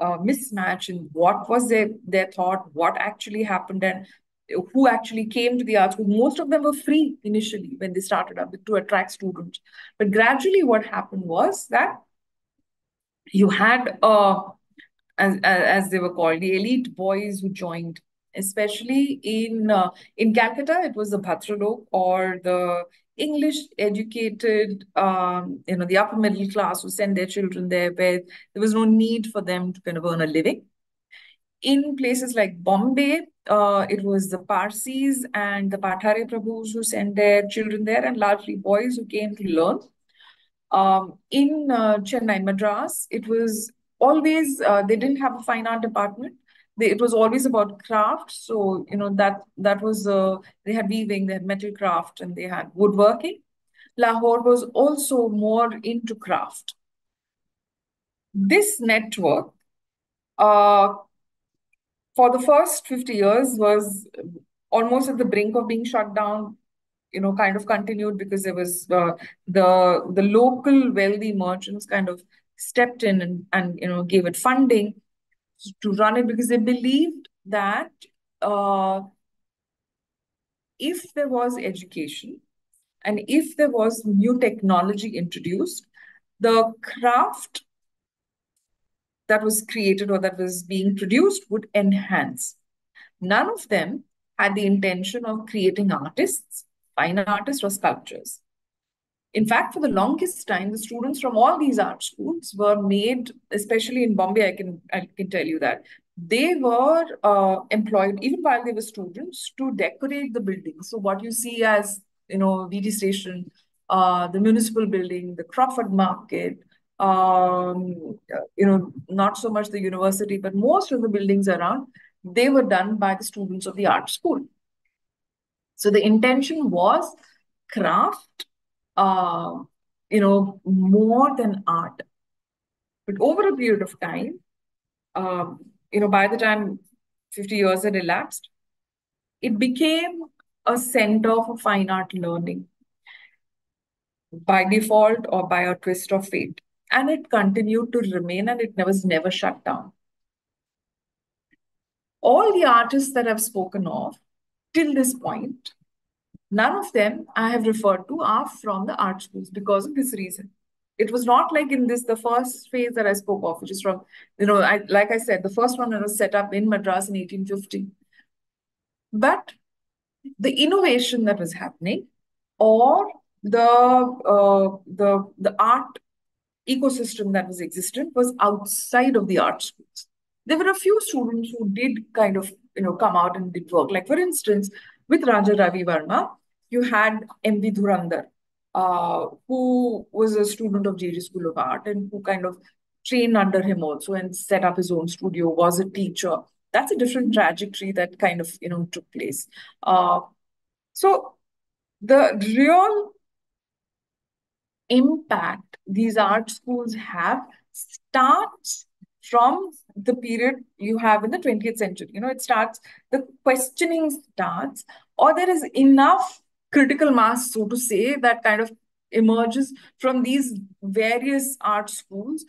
S4: mismatch in what was their thought, what actually happened, and who actually came to the art school. Most of them were free initially when they started up to attract students, but gradually what happened was that you had as they were called, the elite boys who joined, especially in Calcutta. It was the Bhadralok or the English educated, the upper middle class who sent their children there, where there was no need for them to kind of earn a living. In places like Bombay, it was the Parsis and the Pathare Prabhus who sent their children there, and largely boys who came to learn. In Chennai, Madras, it was always they didn't have a fine art department. It was always about craft. So that was they had weaving, they had metal craft, and they had woodworking. Lahore was also more into craft. This network, uh, for the first 50 years, was almost at the brink of being shut down. Kind of continued because there was the local wealthy merchants kind of stepped in and gave it funding to run it, because they believed that uh, if there was education and if there was new technology introduced, the craft that was created or that was being produced would enhance. None of them had the intention of creating artists, fine artists, or sculptures. In fact, for the longest time, the students from all these art schools were made, especially in Bombay, I can tell you that they were employed even while they were students to decorate the buildings. So what you see as VD Station, the municipal building, the Crawford Market, not so much the university, but most of the buildings around, they were done by the students of the art school. So the intention was craft, uh, more than art. But over a period of time, by the time 50 years had elapsed, it became a center for fine art learning by default or by a twist of fate. And it continued to remain, and it was never shut down. All the artists that I've spoken of till this point, none of them I have referred to are from the art schools because of this reason. It was not like in the first phase that I spoke of, which is from, like I said, the first one was set up in Madras in 1850. But the innovation that was happening, or the art ecosystem that was existent, was outside of the art schools. There were a few students who did kind of come out and did work. Like for instance, with Raja Ravi Varma, you had M.V. Dhurandhar, who was a student of JJ School of Art and who kind of trained under him also and set up his own studio, was a teacher. That's a different trajectory that kind of took place. So the real impact these art schools have starts from the period you have in the 20th century. It starts, the questioning starts, or there is enough critical mass, so to say, that kind of emerges from these various art schools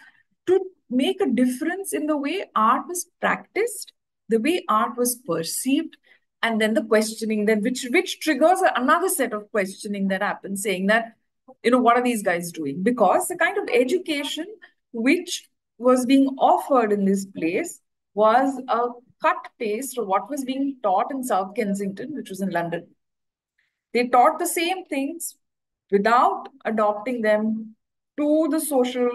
S4: to make a difference in the way art was practiced, the way art was perceived, and then the questioning, then which triggers another set of questioning that happens, saying that, what are these guys doing? Because the kind of education which was being offered in this place was a cut paste of what was being taught in South Kensington, which was in London. They taught the same things without adopting them to the social,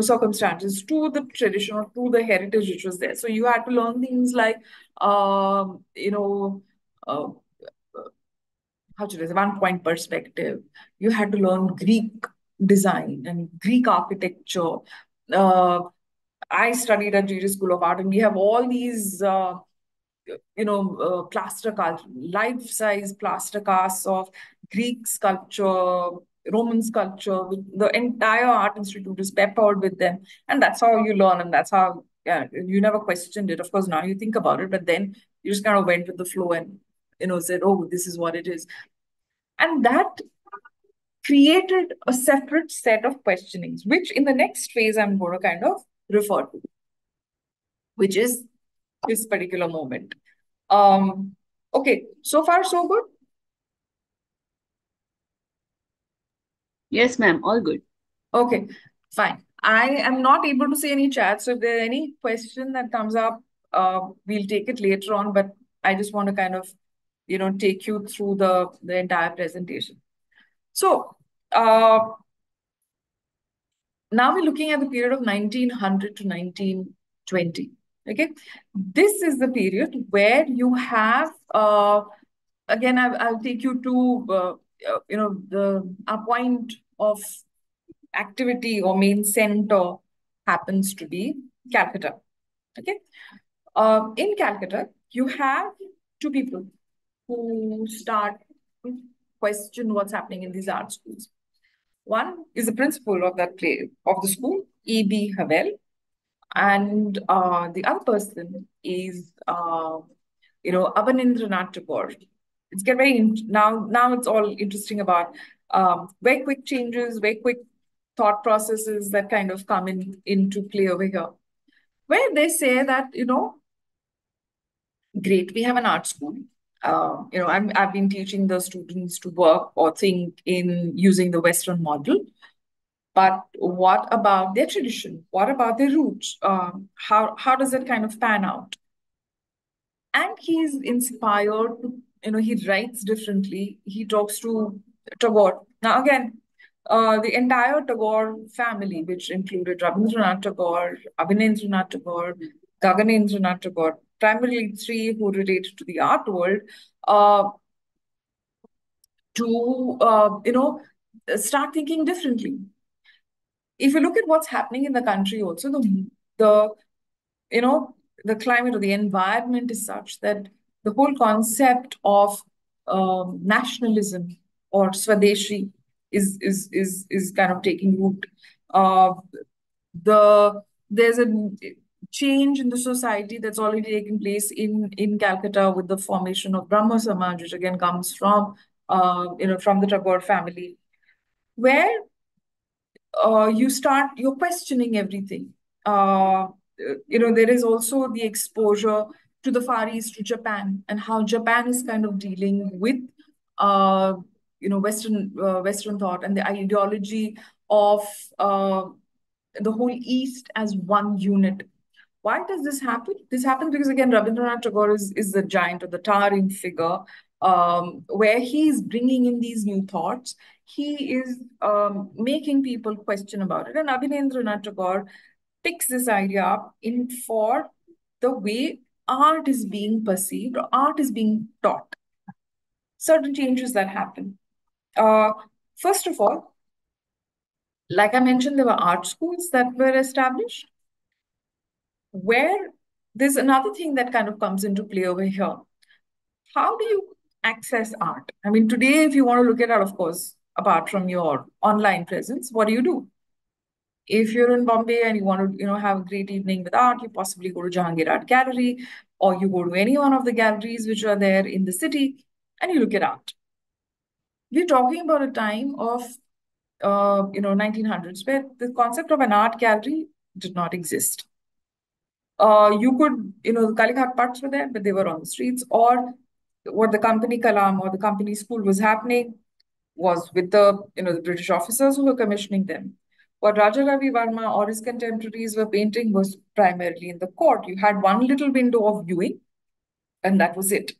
S4: circumstances, to the tradition or to the heritage which was there. So you had to learn things like, um, you know, uh, how should I say, one point perspective. You had to learn Greek design and Greek architecture. Uh, I studied at Jesus School of Art, and we have all these, plaster cast, life-size plaster casts of Greek sculpture, Roman sculpture. The entire art institute is peppered with them, and that's how you learn, and that's how, yeah, you never questioned it. Of course, now you think about it, but then you just kind of went with the flow and said, "Oh, this is what it is," and that created a separate set of questionings, which in the next phase I'm going to kind of refer to, which is this particular moment. Okay, so far so good.
S3: Yes, ma'am. All good.
S4: Okay, fine. I am not able to see any chat, so if there any question that comes up, we'll take it later on. But I just want to kind of, take you through the entire presentation. So, now we're looking at the period of 1900 to 1920. Okay, this is the period where you have, again, I'll take you to, our point of activity or main center happens to be Calcutta. Okay, in Calcutta, you have two people who start to question what's happening in these art schools. One is the principal of the school, E.B. Havel, and the other person is, Abanindranath Tagore. It's get very now. It's all interesting about very quick changes, very quick thought processes that kind of come into play over here, where they say that great, we have an art school. I've been teaching the students to work or think in using the Western model. But what about their tradition? What about their roots? How does it kind of pan out? And he's inspired to, he writes differently. He talks to Tagore. Now, again, the entire Tagore family, which included Rabindranath Tagore, Abhinendranath Tagore, Gaganendranath Tagore, primarily three who related to the art world, uh, to, start thinking differently. If you look at what's happening in the country also, the you know the climate or the environment is such that the whole concept of nationalism or swadeshi is kind of taking root. Uh, there's a change in the society that's already taken place in Calcutta with the formation of Brahma Samaj, which again comes from from the Tagore family, where you're questioning everything. There is also the exposure to the Far East, to Japan, and how Japan is kind of dealing with Western thought and the ideology of the whole East as one unit. Why does this happen? This happens because, again, Rabindranath Tagore is the giant or the towering figure, where he's bringing in these new thoughts. He is making people question about it. And Abhinendranath Tagore picks this idea up in for the way art is being perceived or art is being taught. Certain changes that happen. First of all, like I mentioned, there were art schools that were established, where there's another thing that kind of comes into play over here. How do you access art? I mean, today, if you want to look at art, of course, apart from your online presence, what do? If you're in Bombay and you want to, have a great evening with art, you possibly go to Jahangir Art Gallery, or you go to any one of the galleries which are there in the city, and you look at art. We're talking about a time of 1900s, where the concept of an art gallery did not exist. You could, the Kalighat parts were there, but they were on the streets, or what the company Kalam or the company school was happening was with the British officers who were commissioning them. What Raja Ravi Varma or his contemporaries were painting was primarily in the court. You had one little window of viewing, and that was it.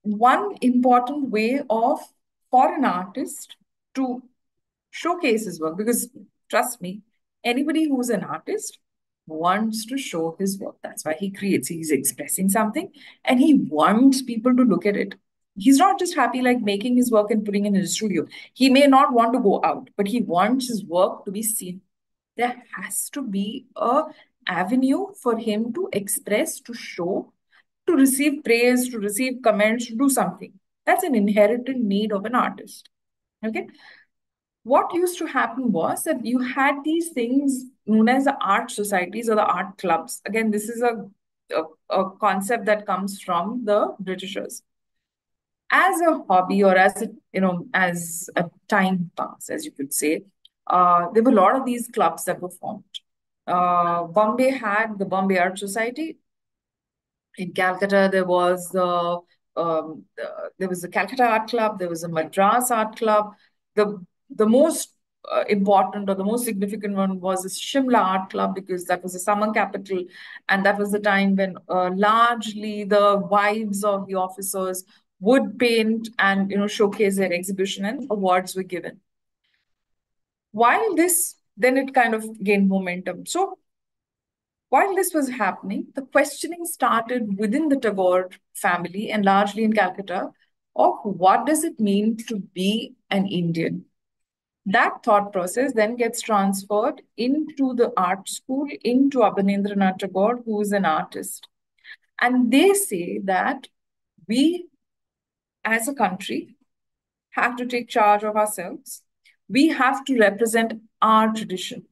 S4: One important way of for an artist to showcase his work, because trust me, anybody who's an artist wants to show his work. That's why he creates. He's expressing something and he wants people to look at it. He's not just happy like making his work and putting it in his studio. He may not want to go out, but he wants his work to be seen. There has to be a avenue for him to express, to show, to receive praise, to receive comments, to do something. That's an inherent need of an artist. Okay. What used to happen was that you had these things known as the art societies or the art clubs. Again, this is a concept that comes from the Britishers. As a hobby or as a time pass, as you could say, there were a lot of these clubs that were formed. Bombay had the Bombay Art Society. In Calcutta, there was the Calcutta Art Club, there was a Madras Art Club. The most important or the most significant one was the Shimla Art Club, because that was the summer capital, and that was the time when largely the wives of the officers would paint and showcase their exhibition, and awards were given. While this, then it kind of gained momentum. So while this was happening, the questioning started within the Tagore family and largely in Calcutta of what does it mean to be an Indian? That thought process then gets transferred into the art school, into Abanindranath Tagore, who is an artist. And they say that we, as a country, have to take charge of ourselves. We have to represent our tradition.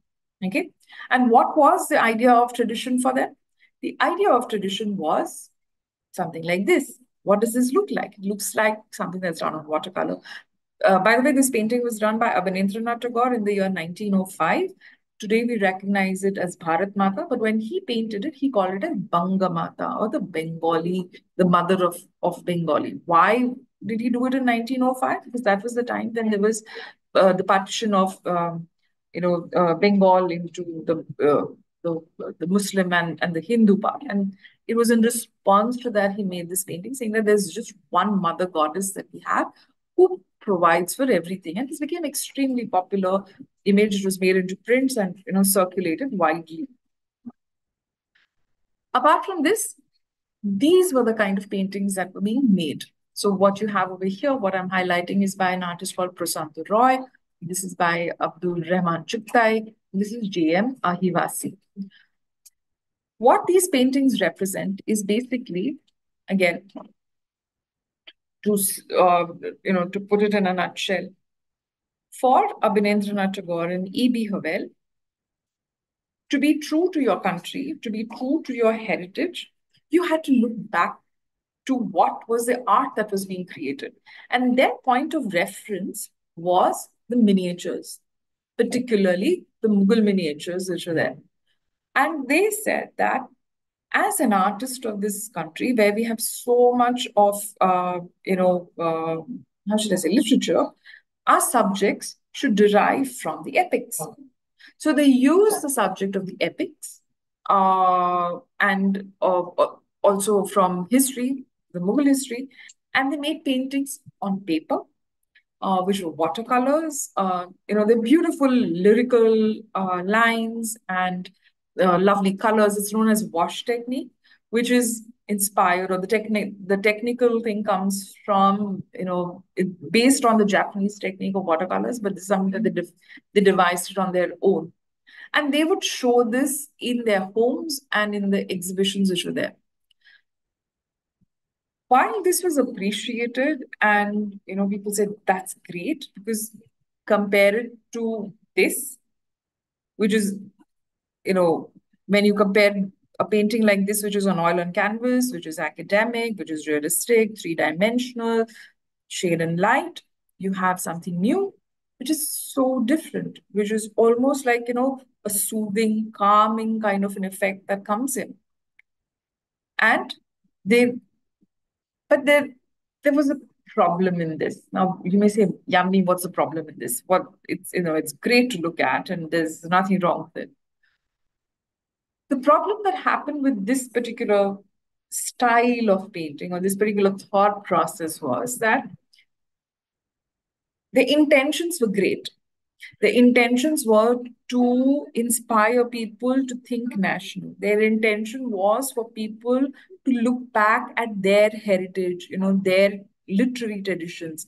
S4: Okay. And what was the idea of tradition for them? The idea of tradition was something like this. What does this look like? It looks like something that's done on watercolor. By the way, this painting was done by Abanindranath Tagore in the year 1905. Today we recognize it as Bharat Mata, but when he painted it, he called it as Banga Mata, or the Bengali, the mother of Bengali. Why did he do it in 1905? Because that was the time when there was the partition of Bengal into the Muslim and the Hindu part. And it was in response to that he made this painting, saying that there's just one mother goddess that we have who provides for everything. And this became extremely popular image. It was made into prints and circulated widely. Apart from this, these were the kind of paintings that were being made. So what you have over here, what I'm highlighting, is by an artist called Prasanto Roy. This is by Abdul Rahman Chuktai. This is J.M. Ahivasi. What these paintings represent is basically, again, to put it in a nutshell, for Abanindranath Tagore and E.B. Havel, to be true to your country, to be true to your heritage, you had to look back to what was the art that was being created. And their point of reference was the miniatures, particularly the Mughal miniatures which were there. And they said that as an artist of this country, where we have so much of, how should I say, literature, our subjects should derive from the epics. So they use the subject of the epics and also from history, the Mughal history, and they made paintings on paper, which were watercolors. They're beautiful lyrical lines and lovely colors. It's known as wash technique, which is inspired, or the technical thing comes from, based on the Japanese technique of watercolors, but this is something that they devised it on their own. And they would show this in their homes and in the exhibitions which were there. While this was appreciated and people said that's great, because compare it to this, which is, when you compare a painting like this, which is on oil on canvas, which is academic, which is realistic, three-dimensional, shade and light, you have something new, which is so different, which is almost like, a soothing, calming kind of an effect that comes in. And they, but there was a problem in this. Now you may say, Yamini, what's the problem in this? It's great to look at, and there's nothing wrong with it. The problem that happened with this particular style of painting or this particular thought process was that the intentions were great. The intentions were to inspire people to think national. Their intention was for people to look back at their heritage, their literary traditions.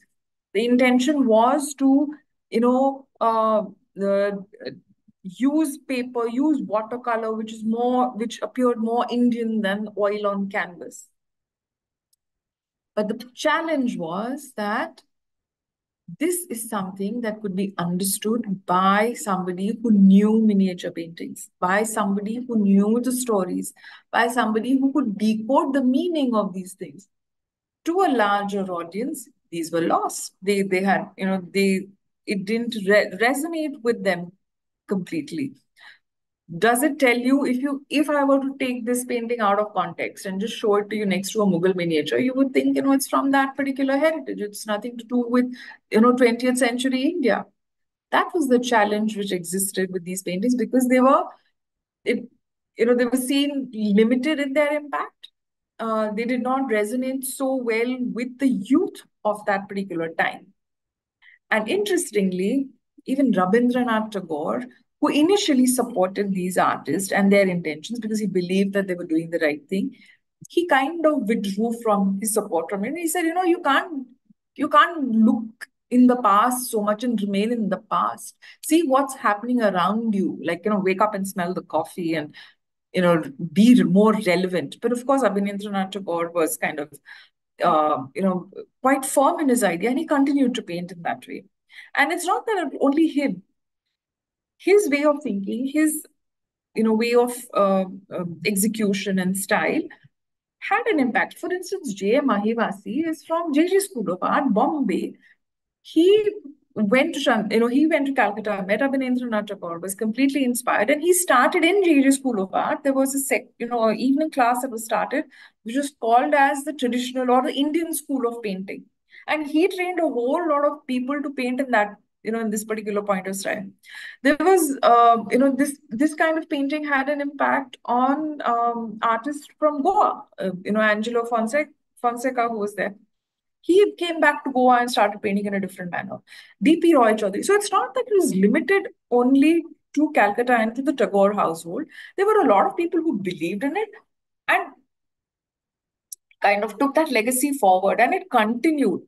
S4: The intention was to, the use paper, use watercolor, which appeared more Indian than oil on canvas. But the challenge was that this is something that could be understood by somebody who knew miniature paintings, by somebody who knew the stories, by somebody who could decode the meaning of these things. To a larger audience, these were lost. They had, it didn't resonate with them completely. Does it tell you, if I were to take this painting out of context and just show it to you next to a Mughal miniature, you would think, it's from that particular heritage. It's nothing to do with, 20th century India. That was the challenge which existed with these paintings, because they were seen limited in their impact. They did not resonate so well with the youth of that particular time. And interestingly, even Rabindranath Tagore, who initially supported these artists and their intentions because he believed that they were doing the right thing, he kind of withdrew from his support from it. He said, you can't look in the past so much and remain in the past. See what's happening around you. Like, wake up and smell the coffee and, be more relevant. But of course, Abhinendranath Tagore was kind of, quite firm in his idea, and he continued to paint in that way. And it's not that only him. His way of thinking, his way of execution and style had an impact. For instance, J.M. Mahivasi is from J.J. School of Art, Bombay. He went to Calcutta, met Abhinendranath Tagore, was completely inspired, and he started in J.J. School of Art. There was a evening class that was started, which was called as the traditional or the Indian School of Painting. And he trained a whole lot of people to paint in that, in this particular point of time. There was, this kind of painting had an impact on artists from Goa. Angelo Fonseca, who was there. He came back to Goa and started painting in a different manner. D.P. Roy Chaudhary. So it's not that it was limited only to Calcutta and to the Tagore household. There were a lot of people who believed in it and kind of took that legacy forward, and it continued.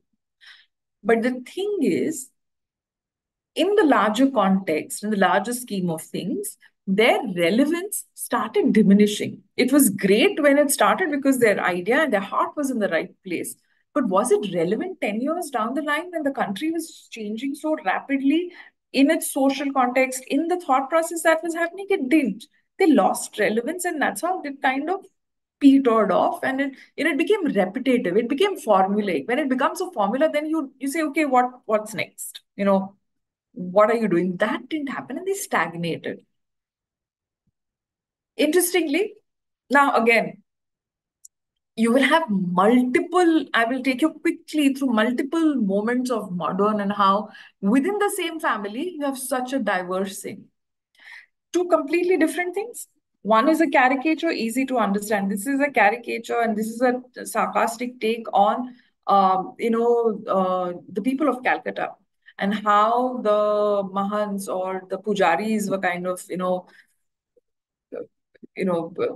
S4: But the thing is, in the larger context, in the larger scheme of things, their relevance started diminishing. It was great when it started because their idea and their heart was in the right place. But was it relevant 10 years down the line when the country was changing so rapidly in its social context, in the thought process that was happening? It didn't. They lost relevance, and that's how it kind of petered off, and it became repetitive. It became formulaic. When it becomes a formula, then you say, okay, what's next? What are you doing? That didn't happen, and they stagnated. Interestingly, now again, you will have I will take you quickly through multiple moments of modern and how within the same family, you have such a diverse thing. Two completely different things. One is a caricature, easy to understand. This is a caricature, and this is a sarcastic take on, the people of Calcutta and how the Mahants or the Pujaris were kind of,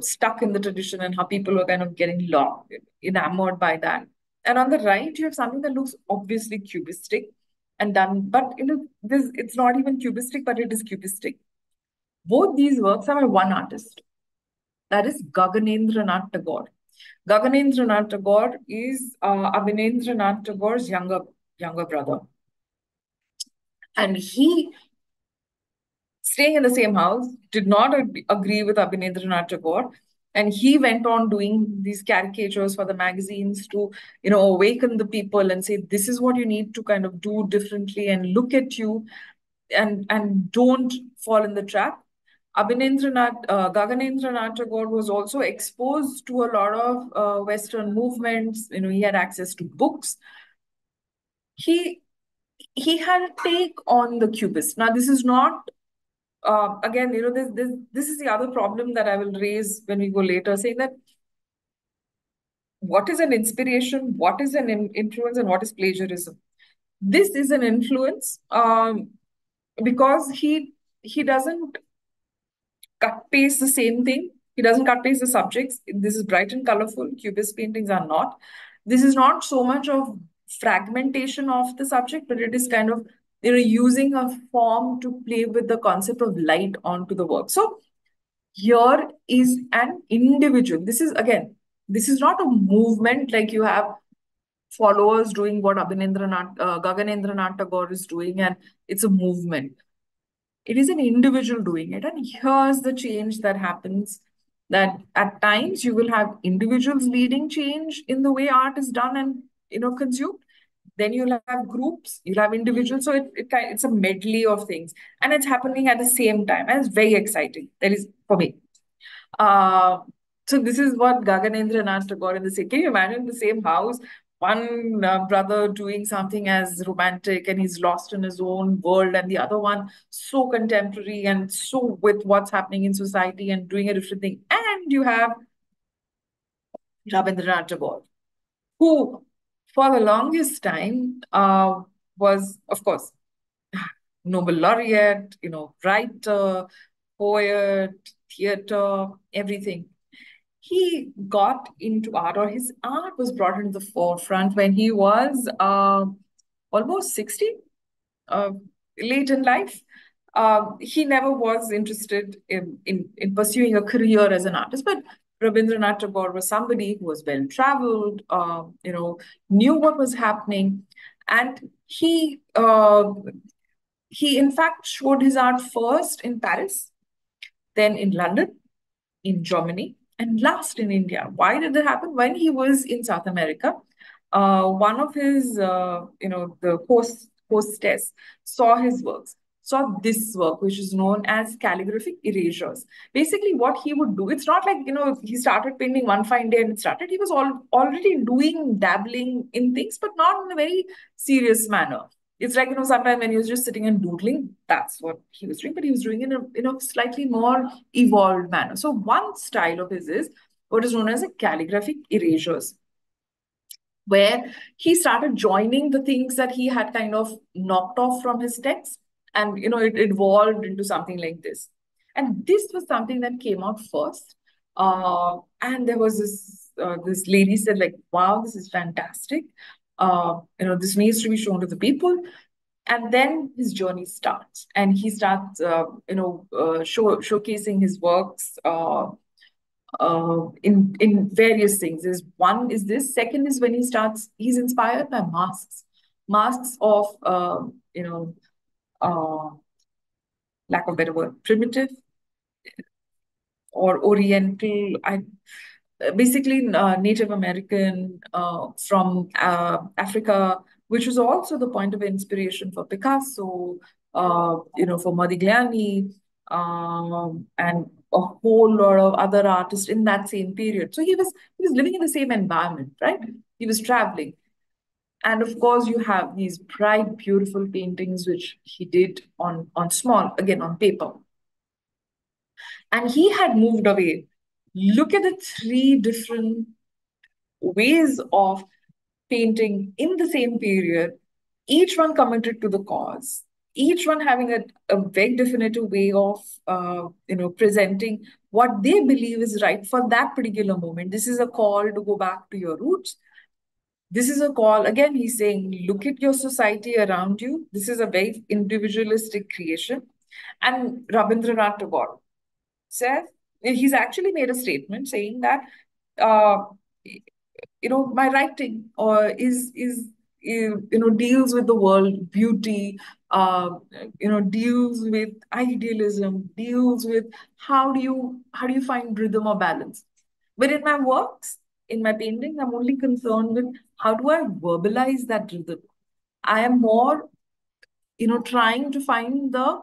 S4: stuck in the tradition, and how people were kind of getting lost, enamored by that. And on the right, you have something that looks obviously cubistic and done, but it's not even cubistic, but it is cubistic. Both these works are by one artist. That is Gaganendranath Tagore. Gaganendranath Tagore is Abhinendranath Tagore's younger brother. And he staying in the same house, did not agree with Abhinendranath Tagore. And he went on doing these caricatures for the magazines to, awaken the people and say, this is what you need to kind of do differently and look at you and don't fall in the trap. Gaganendranath Tagore was also exposed to a lot of Western movements. He had access to books. He he had a take on the Cubists. Now, this is not again, this is the other problem that I will raise when we go later, saying that what is an inspiration, what is an influence, and what is plagiarism. This is an influence because he doesn't cut paste the same thing. He doesn't cut paste the subjects. This is bright and colorful. Cubist paintings are not. This is not so much of fragmentation of the subject, but it is kind of using a form to play with the concept of light onto the work. So here is an individual. This is not a movement like you have followers doing what Gaganendranath Tagore is doing, and it's a movement. It is an individual doing it. And here's the change that happens, that at times you will have individuals leading change in the way art is done and consumed. Then you'll have groups, you'll have individuals. So it's a medley of things. And it's happening at the same time. And it's very exciting. That is for me. Uh, so this is what Gaganendranath Tagore in the same. Can you imagine the same house? One brother doing something as romantic and he's lost in his own world, and the other one so contemporary and so with what's happening in society and doing a different thing. And you have Rabindranath Tagore, who for the longest time was, of course, Nobel laureate, writer, poet, theater, everything. He got into art, or his art was brought into the forefront when he was almost 60, uh, late in life. He never was interested in pursuing a career as an artist, but Rabindranath Tagore was somebody who was well traveled, knew what was happening, and he in fact showed his art first in Paris, then in London, in Germany, and last in India. Why did that happen? When he was in South America, one of his, the hostess saw his works, saw this work, which is known as calligraphic erasures. Basically, what he would do, it's not like, he started painting one fine day and it started. He was already dabbling in things, but not in a very serious manner. It's like, sometimes when he was just sitting and doodling, that's what he was doing, but he was doing it in a slightly more evolved manner. So one style of his is what is known as a calligraphic erasures, where he started joining the things that he had kind of knocked off from his text, and it evolved into something like this. And this was something that came out first. And there was this lady said, like, wow, this is fantastic. This needs to be shown to the people. And then his journey starts, and he starts showcasing his works in various things. One is this. Second is when he's inspired by masks of uh, lack of a better word, primitive or Oriental. Basically Native American from Africa, which was also the point of inspiration for Picasso, for Modigliani, and a whole lot of other artists in that same period. So he was living in the same environment, right? He was traveling. And of course, you have these bright, beautiful paintings, which he did on small, again, on paper. And he had moved away. Look at the three different ways of painting in the same period, each one committed to the cause, each one having a very definitive way of presenting what they believe is right for that particular moment. This is a call to go back to your roots. This is a call, again, he's saying, look at your society around you. This is a very individualistic creation. And Rabindranath Tagore says, he's actually made a statement saying that uh, my writing or is deals with the world, beauty, uh, deals with idealism, deals with how do you find rhythm or balance. But in my works, in my paintings, I'm only concerned with how do I verbalize that rhythm. I am more, trying to find the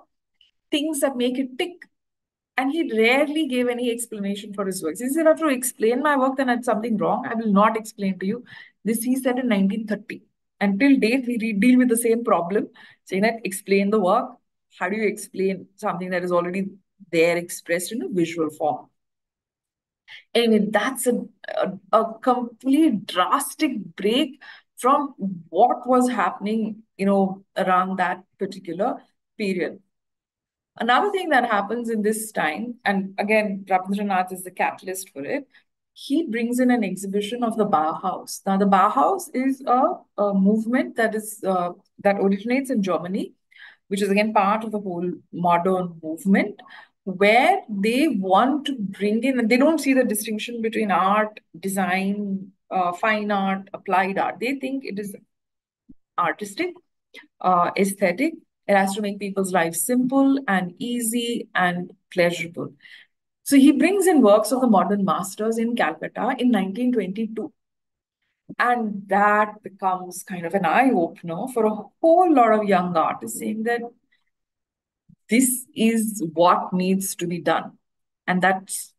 S4: things that make it tick. And he rarely gave any explanation for his works. He said, "If to explain my work, then it's something wrong. I will not explain to you." This he said in 1930. Until date, we deal with the same problem, saying that explain the work. How do you explain something that is already there expressed in a visual form? Anyway, that's a complete drastic break from what was happening, around that particular period. Another thing that happens in this time, and again, Rabindranath is the catalyst for it, he brings in an exhibition of the Bauhaus. Now, the Bauhaus is a movement that originates in Germany, which is again part of the whole modern movement, where they want to bring in, and they don't see the distinction between art, design, fine art, applied art. They think it is artistic, aesthetic. It has to make people's lives simple and easy and pleasurable. So he brings in works of the modern masters in Calcutta in 1922. And that becomes kind of an eye opener for a whole lot of young artists, saying that this is what needs to be done. And that's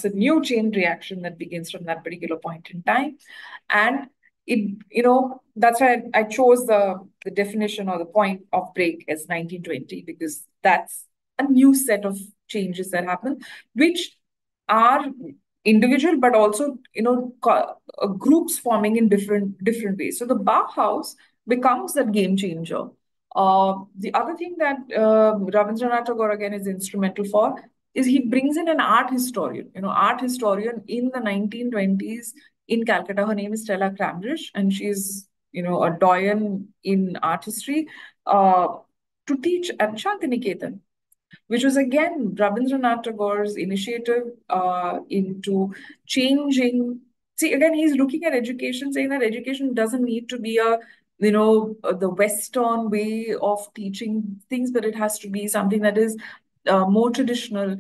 S4: a new chain reaction that begins from that particular point in time. And that's why I chose the definition or the point of break as 1920, because that's a new set of changes that happen, which are individual, but also, groups forming in different ways. So the Bauhaus becomes that game changer. The other thing that Rabindranath Tagore again is instrumental for is he brings in an art historian, art historian in the 1920s in Calcutta. Her name is Stella Cramrish, and she's, a doyen in art history, uh, to teach at Shantiniketan, which was again Rabindranath Tagore's initiative into changing. See, again, he's looking at education, saying that education doesn't need to be the Western way of teaching things, but it has to be something that is more traditional.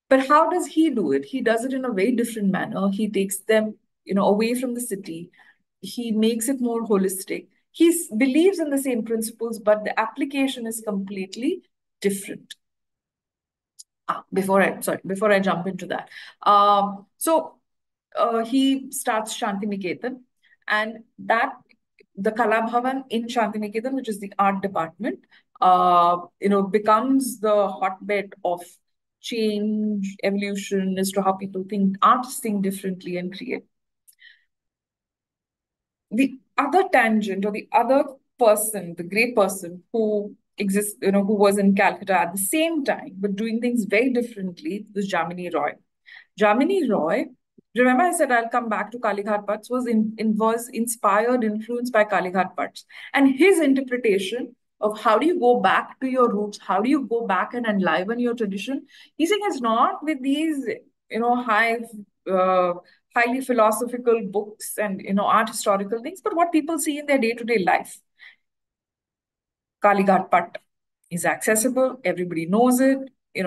S4: But how does he do it? He does it in a very different manner. He takes them, away from the city. He makes it more holistic. He believes in the same principles, but the application is completely different. Before I jump into that. He starts Shantiniketan, and the Kala Bhavan in Shantiniketan, which is the art department, becomes the hotbed of change, evolution as to how people think, artists think differently and create. The other tangent or the other person, the great person who exists, who was in Calcutta at the same time, but doing things very differently, was Jamini Roy. Jamini Roy, remember I said I'll come back to Kalighat Bhatts, was inspired, influenced by Kalighat Bhatts. And his interpretation of how do you go back to your roots, how do you go back and enliven your tradition, he's saying it's not with these, uh, highly philosophical books and, art historical things, but what people see in their day-to-day life. Kalighat Bhatt is accessible, everybody knows it,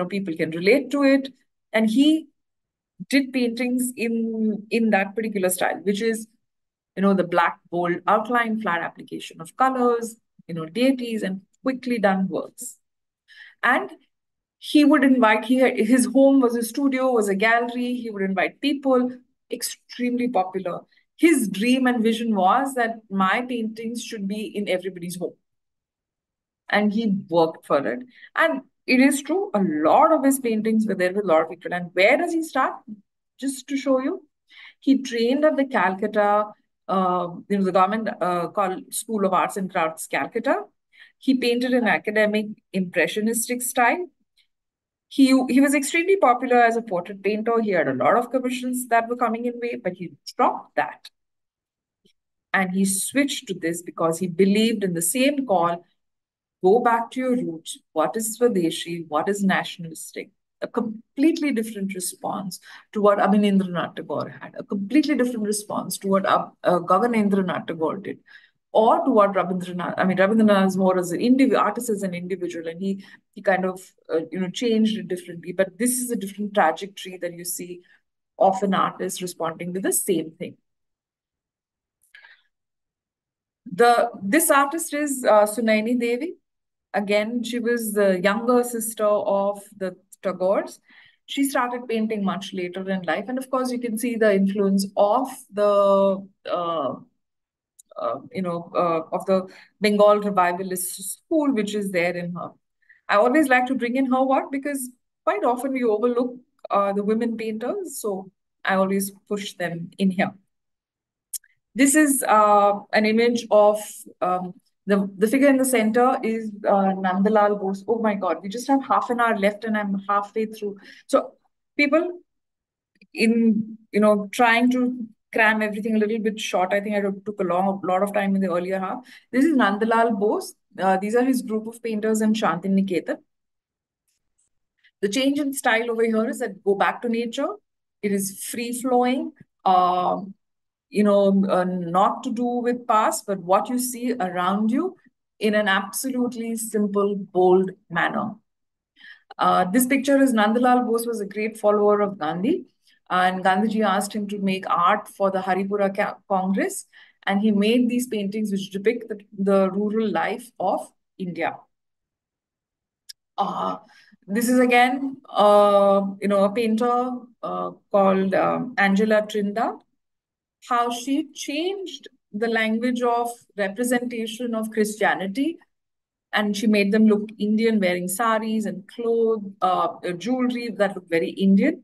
S4: people can relate to it. And he did paintings in that particular style, which is, the black, bold outline, flat application of colors, deities, and quickly done works. And he would invite, his home was a studio, was a gallery, he would invite people, extremely popular. His dream and vision was that my paintings should be in everybody's home. And he worked for it. And it is true, a lot of his paintings were there with a lot of people. And where does he start? Just to show you, he trained at the Calcutta, the government School of Arts and Crafts, Calcutta. He painted in academic impressionistic style. He was extremely popular as a portrait painter. He had a lot of commissions that were coming in way, but he dropped that. And he switched to this because he believed in the same call, go back to your roots. What is Swadeshi? What is nationalistic? A completely different response to what Abhinendranath Tagore had, a completely different response to what Gaganendranath Tagore did. or to what Rabindranath. I mean, Rabindranath is more as an individual artist, as an individual, and he kind of changed it differently. But this is a different trajectory that you see of an artist responding to the same thing. This artist is Sunaini Devi. Again, she was the younger sister of the Tagores. She started painting much later in life, and of course, you can see the influence of the of the Bengal revivalist school, which is there in her. I always like to bring in her work because quite often we overlook the women painters, so I always push them in here. This is an image of the figure in the center is Nandalal Bose. Oh my God, we just have half an hour left and I'm halfway through. So people in trying to cram everything a little bit short. I think I took a lot of time in the earlier half. This is Nandalal Bose. These are his group of painters in Shantiniketan. The change in style over here is that go back to nature. It is free flowing. Not to do with past, but what you see around you in an absolutely simple, bold manner. This picture is Nandalal Bose was a great follower of Gandhi, and Gandhiji asked him to make art for the Haripura Congress, and he made these paintings which depict the rural life of India. This is again, a painter called Angela Trinda. How she changed the language of representation of Christianity, and she made them look Indian, wearing saris and clothes, jewelry that looked very Indian.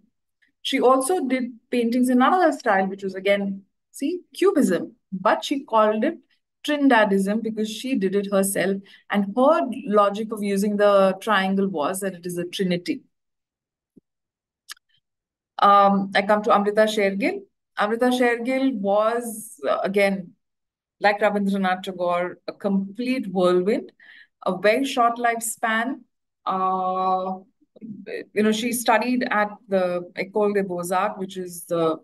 S4: She also did paintings in another style, which was again, see, Cubism, but she called it Trindadism because she did it herself. And her logic of using the triangle was that it is a trinity. I come to Amrita Shergill. Amrita Shergill was, again, like Rabindranath Tagore, a complete whirlwind, a very short lifespan. She studied at the École des Beaux-Arts, which is the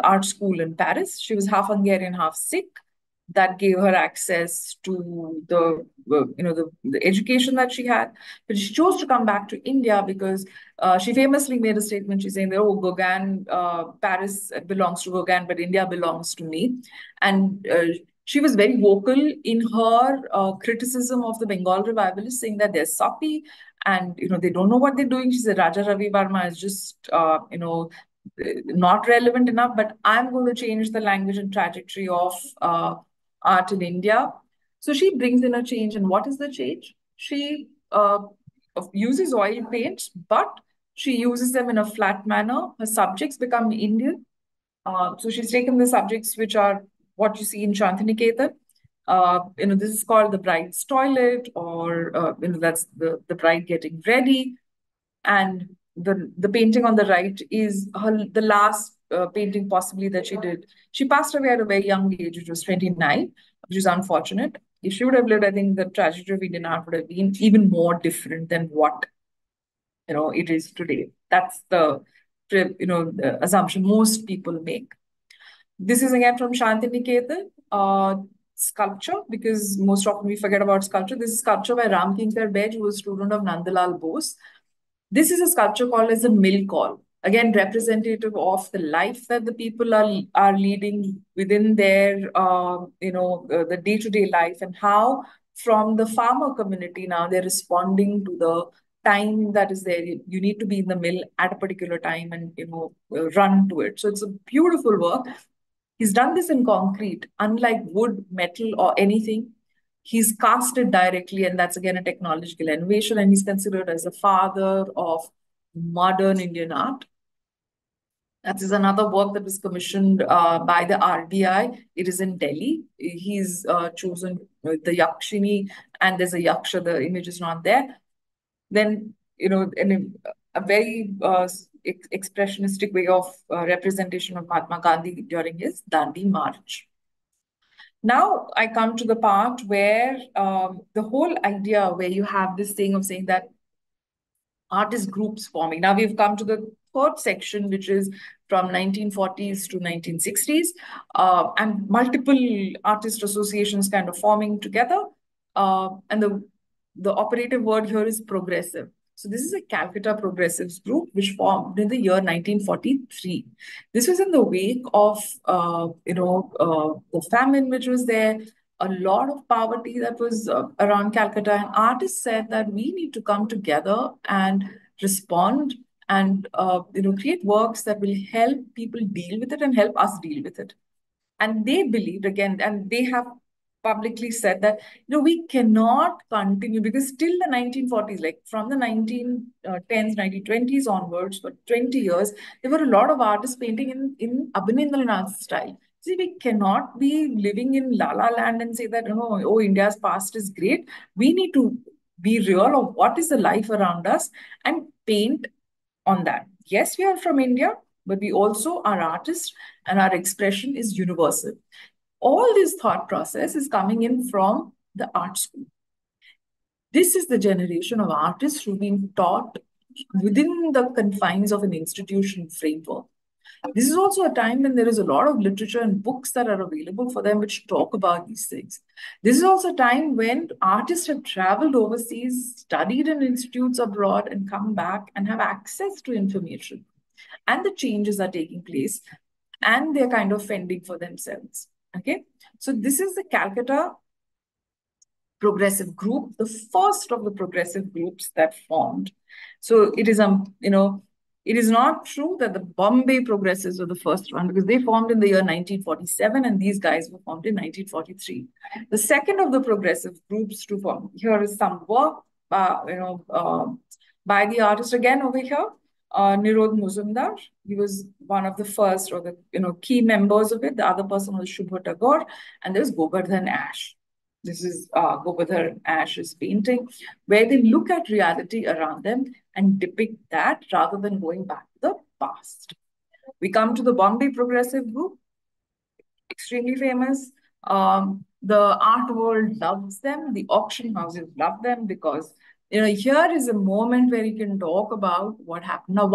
S4: art school in Paris. She was half Hungarian, half Sikh. That gave her access to the education that she had. But she chose to come back to India because she famously made a statement. She's saying that, oh, Gauguin, Paris belongs to Gauguin, but India belongs to me. And she was very vocal in her criticism of the Bengal revivalists, saying that they're soppy and they don't know what they're doing. She said Raja Ravi Varma is just not relevant enough, but I'm going to change the language and trajectory of art in India. So she brings in a change. And what is the change? She uses oil paints, but she uses them in a flat manner. Her subjects become Indian. So she's taken the subjects which are what you see in Shantiniketan. This is called the bride's toilet, or that's the bride getting ready. And the painting on the right is the last painting possibly that she did. She passed away at a very young age, which was 29, which is unfortunate. If she would have lived, I think the trajectory of Indian art would have been even more different than what it is today. That's the assumption most people make. This is again from Shantiniketan, sculpture, because most often we forget about sculpture. This is sculpture by Ram Kinkar Bej, who was a student of Nandalal Bose. This is a sculpture called as a mill call, again representative of the life that the people are leading within their the day-to-day life, and how from the farmer community now they're responding to the time that is there. You need to be in the mill at a particular time and run to it. So it's a beautiful work. He's done this in concrete, unlike wood, metal, or anything. He's cast it directly, and that's again a technological innovation. And he's considered as the father of modern Indian art. That is another work that was commissioned by the RBI. It is in Delhi. He's chosen the Yakshini, and there's a Yaksha. The image is not there. Then, in a very expressionistic way of representation of Mahatma Gandhi during his Dandi March. Now I come to the part where the whole idea where you have this thing of saying that artist groups forming. Now we've come to the third section, which is from 1940s to 1960s, and multiple artist associations kind of forming together. And the operative word here is progressive. So this is a Calcutta Progressives group which formed in the year 1943. This was in the wake of the famine which was there, a lot of poverty that was around Calcutta, and artists said that we need to come together and respond and create works that will help people deal with it and help us deal with it. And they believed again, and they have publicly said that we cannot continue, because till the 1940s, like from the 1910s, 1920s onwards, for 20 years, there were a lot of artists painting in Abhinandananath style. See, we cannot be living in La La Land and say that, oh, India's past is great. We need to be real of what is the life around us and paint on that. Yes, we are from India, but we also are artists and our expression is universal. All this thought process is coming in from the art school. This is the generation of artists who've been taught within the confines of an institution framework. This is also a time when there is a lot of literature and books that are available for them which talk about these things. This is also a time when artists have traveled overseas, studied in institutes abroad, and come back and have access to information. And the changes are taking place, and they're kind of fending for themselves. Okay, so this is the Calcutta Progressive group, the first of the progressive groups that formed. So it is it is not true that the Bombay Progressives were the first one, because they formed in the year 1947 and these guys were formed in 1943. The second of the progressive groups to form. Here is some work by the artist again over here. Nirod Muzumdar. He was one of the first, or the key members of it. The other person was Shubha Tagore, and there's Govardhan Ash. This is Govardhan Ash's painting, where they look at reality around them and depict that rather than going back to the past. We come to the Bombay Progressive Group, extremely famous. The art world loves them. The auction houses love them because here is a moment where you can talk about what happened. Now,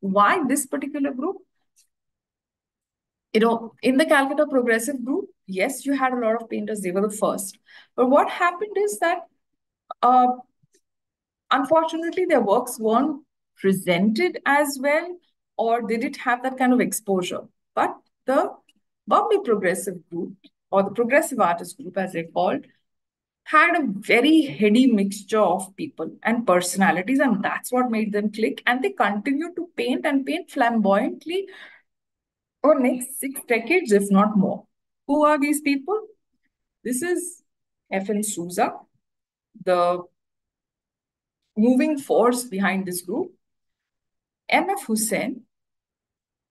S4: why this particular group? In the Calcutta Progressive Group, yes, you had a lot of painters. They were the first. But what happened is that, unfortunately, their works weren't presented as well, or they didn't have that kind of exposure. But the Bombay Progressive Group, or the Progressive Artist Group, as they're called, had a very heady mixture of people and personalities, and that's what made them click. And they continued to paint and paint flamboyantly for next 6 decades, if not more. Who are these people? This is F.N. Souza, the moving force behind this group. M.F. Hussain.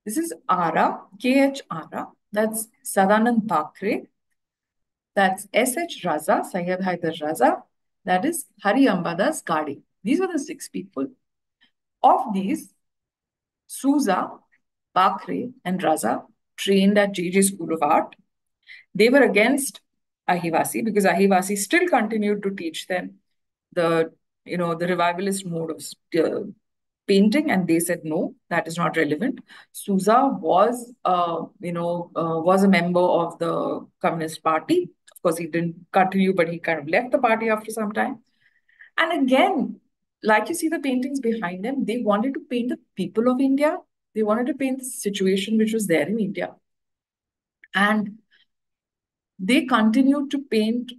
S4: This is Ara, K.H. Ara. That's Sadanand Bakre. That's S.H. Raza, Syed Haidar Raza. That is Hari Ambadas Gadi. These were the 6 people. Of these, Souza, Bakre, and Raza trained at JJ School of Art. They were against Ahivasi because Ahivasi still continued to teach them the revivalist mode of painting, and they said no, that is not relevant. Souza was a member of the Communist Party. Of course, he didn't continue, but he kind of left the party after some time. And again, like you see the paintings behind them, they wanted to paint the people of India. They wanted to paint the situation which was there in India. And they continued to paint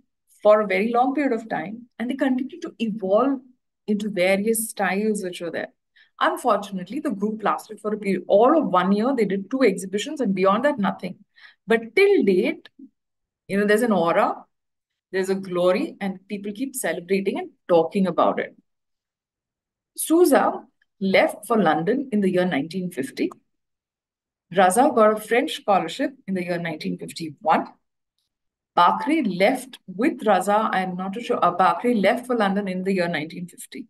S4: for a very long period of time, and they continued to evolve into various styles which were there. Unfortunately, the group lasted for a period, all of 1 year. They did 2 exhibitions, and beyond that, nothing. But till date, there's an aura, there's a glory, and people keep celebrating and talking about it. Souza left for London in the year 1950. Raza got a French scholarship in the year 1951. Bakre left with Raza, I'm not too sure. Bakre left for London in the year 1950.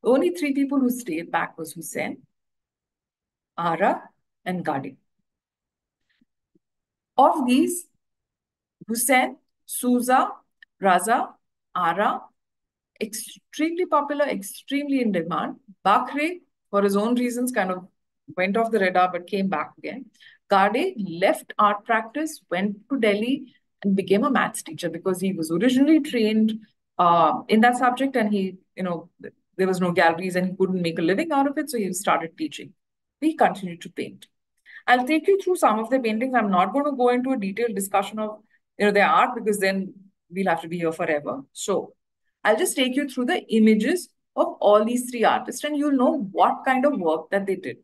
S4: The only 3 people who stayed back was Hussain, Ara, and Gadi. Of these, Hussain, Souza, Raza, Ara, extremely popular, extremely in demand. Bakre, for his own reasons, kind of went off the radar but came back again. Gade left art practice, went to Delhi, and became a maths teacher because he was originally trained in that subject, and there was no galleries and he couldn't make a living out of it, so he started teaching. He continued to paint. I'll take you through some of the paintings. I'm not going to go into a detailed discussion of their art because then we'll have to be here forever. So I'll just take you through the images of all these three artists, and you'll know what kind of work that they did.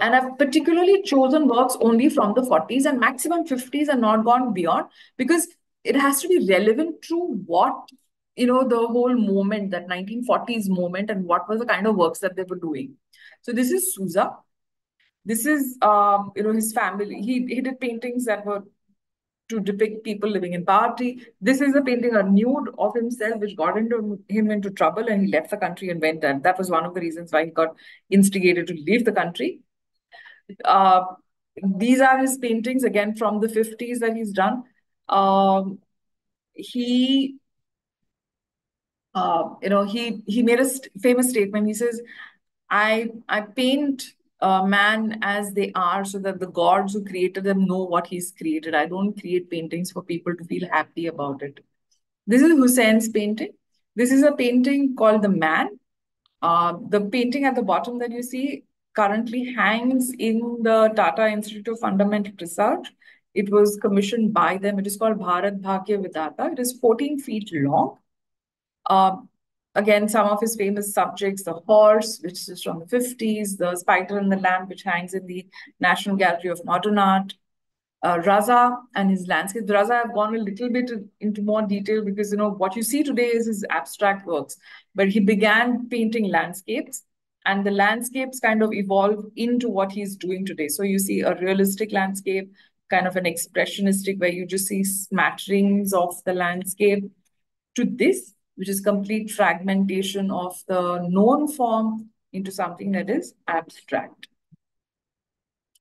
S4: And I've particularly chosen works only from the 40s and maximum 50s and not gone beyond because it has to be relevant to what, the whole moment, that 1940s moment, and what was the kind of works that they were doing. So this is Souza. This is, his family. He did paintings that were to depict people living in poverty. This is a painting, a nude of himself, which got him into trouble, and he left the country and went. And that was one of the reasons why he got instigated to leave the country. Uh, these are his paintings again from the 50s that he's done. He he made a famous statement. He says, I paint man as they are so that the gods who created them know what he's created. I don't create paintings for people to feel happy about it. This is Hussein's painting. This is a painting called The Man. The painting at the bottom that you see currently hangs in the Tata Institute of Fundamental Research. It was commissioned by them. It is called Bharat Bhagya Vidhata. It is 14 feet long. Again, some of his famous subjects, the horse, which is from the 50s, the spider and the lamp, which hangs in the National Gallery of Modern Art, Raza and his landscapes. Raza, I've gone a little bit into more detail because, what you see today is his abstract works, but he began painting landscapes, and the landscapes kind of evolved into what he's doing today. So you see a realistic landscape, kind of an expressionistic, where you just see smatterings of the landscape, to this, which is complete fragmentation of the known form into something that is abstract.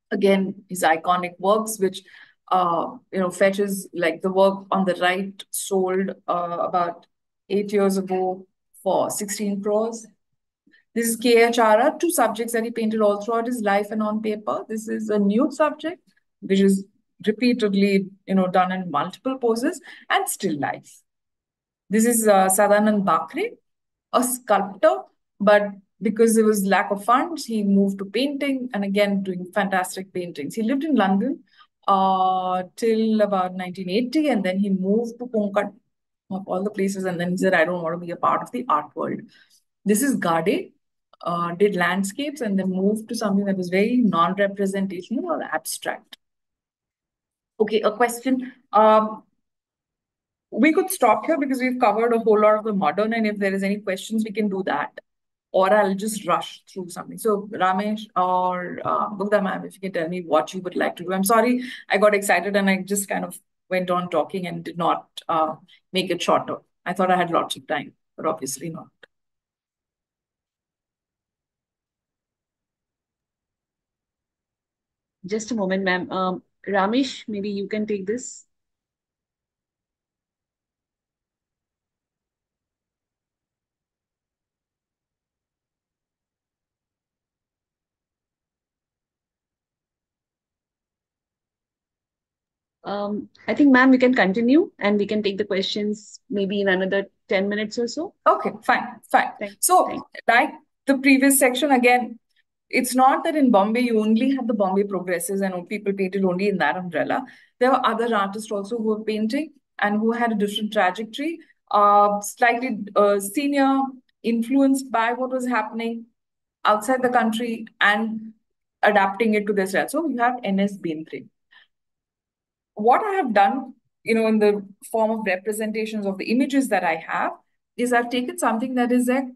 S4: Again, his iconic works, which fetches, like the work on the right, sold about 8 years ago for 16 crores. This is K.H.R.R., two subjects that he painted all throughout his life and on paper. This is a nude subject, which is repeatedly, done in multiple poses, and still life. This is Sadanand Bakre, a sculptor, but because there was lack of funds, he moved to painting, and again doing fantastic paintings. He lived in London till about 1980, and then he moved to Konkan, of all the places, and then he said, I don't want to be a part of the art world. This is Gade, did landscapes and then moved to something that was very non-representational or abstract. Okay, a question. We could stop here because we've covered a whole lot of the modern, and if there is any questions, we can do that. Or I'll just rush through something. So Ramesh or Gupta ma'am, if you can tell me what you would like to do. I'm sorry, I got excited and I just kind of went on talking and did not make it shorter. I thought I had lots of time, but obviously not.
S3: Just a moment, ma'am. Ramesh, maybe you can take this. I think, ma'am, we can continue and we can take the questions maybe in another 10 minutes or so.
S4: Okay, fine.
S3: Thank
S4: So, like the previous section, again, it's not that in Bombay you only had the Bombay Progressives and people painted only in that umbrella. There were other artists also who were painting and who had a different trajectory, slightly senior, influenced by what was happening outside the country and adapting it to their style. So you have N.S. Bendre. What I have done, in the form of representations of the images that I have, is I've taken something that is the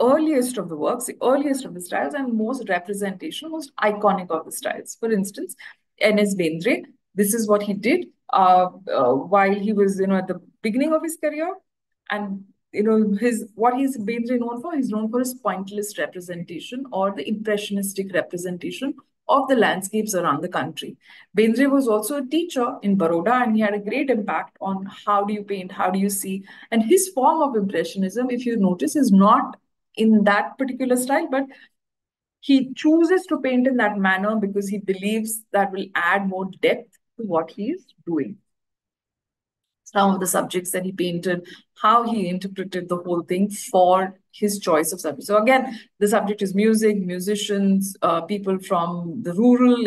S4: earliest of the works, the earliest of the styles, and most representational, most iconic of the styles. For instance, N.S. Bendre, this is what he did while he was, at the beginning of his career. And, what he's Bendre known for, he's known for his pointless representation or the impressionistic representation of the landscapes around the country. Bendre was also a teacher in Baroda, and he had a great impact on how do you paint, how do you see. And his form of Impressionism, if you notice, is not in that particular style, but He chooses to paint in that manner because he believes that will add more depth to what he is doing. Some of the subjects that he painted, how he interpreted the whole thing for his choice of subject. So again, the subject is music, musicians, people from the rural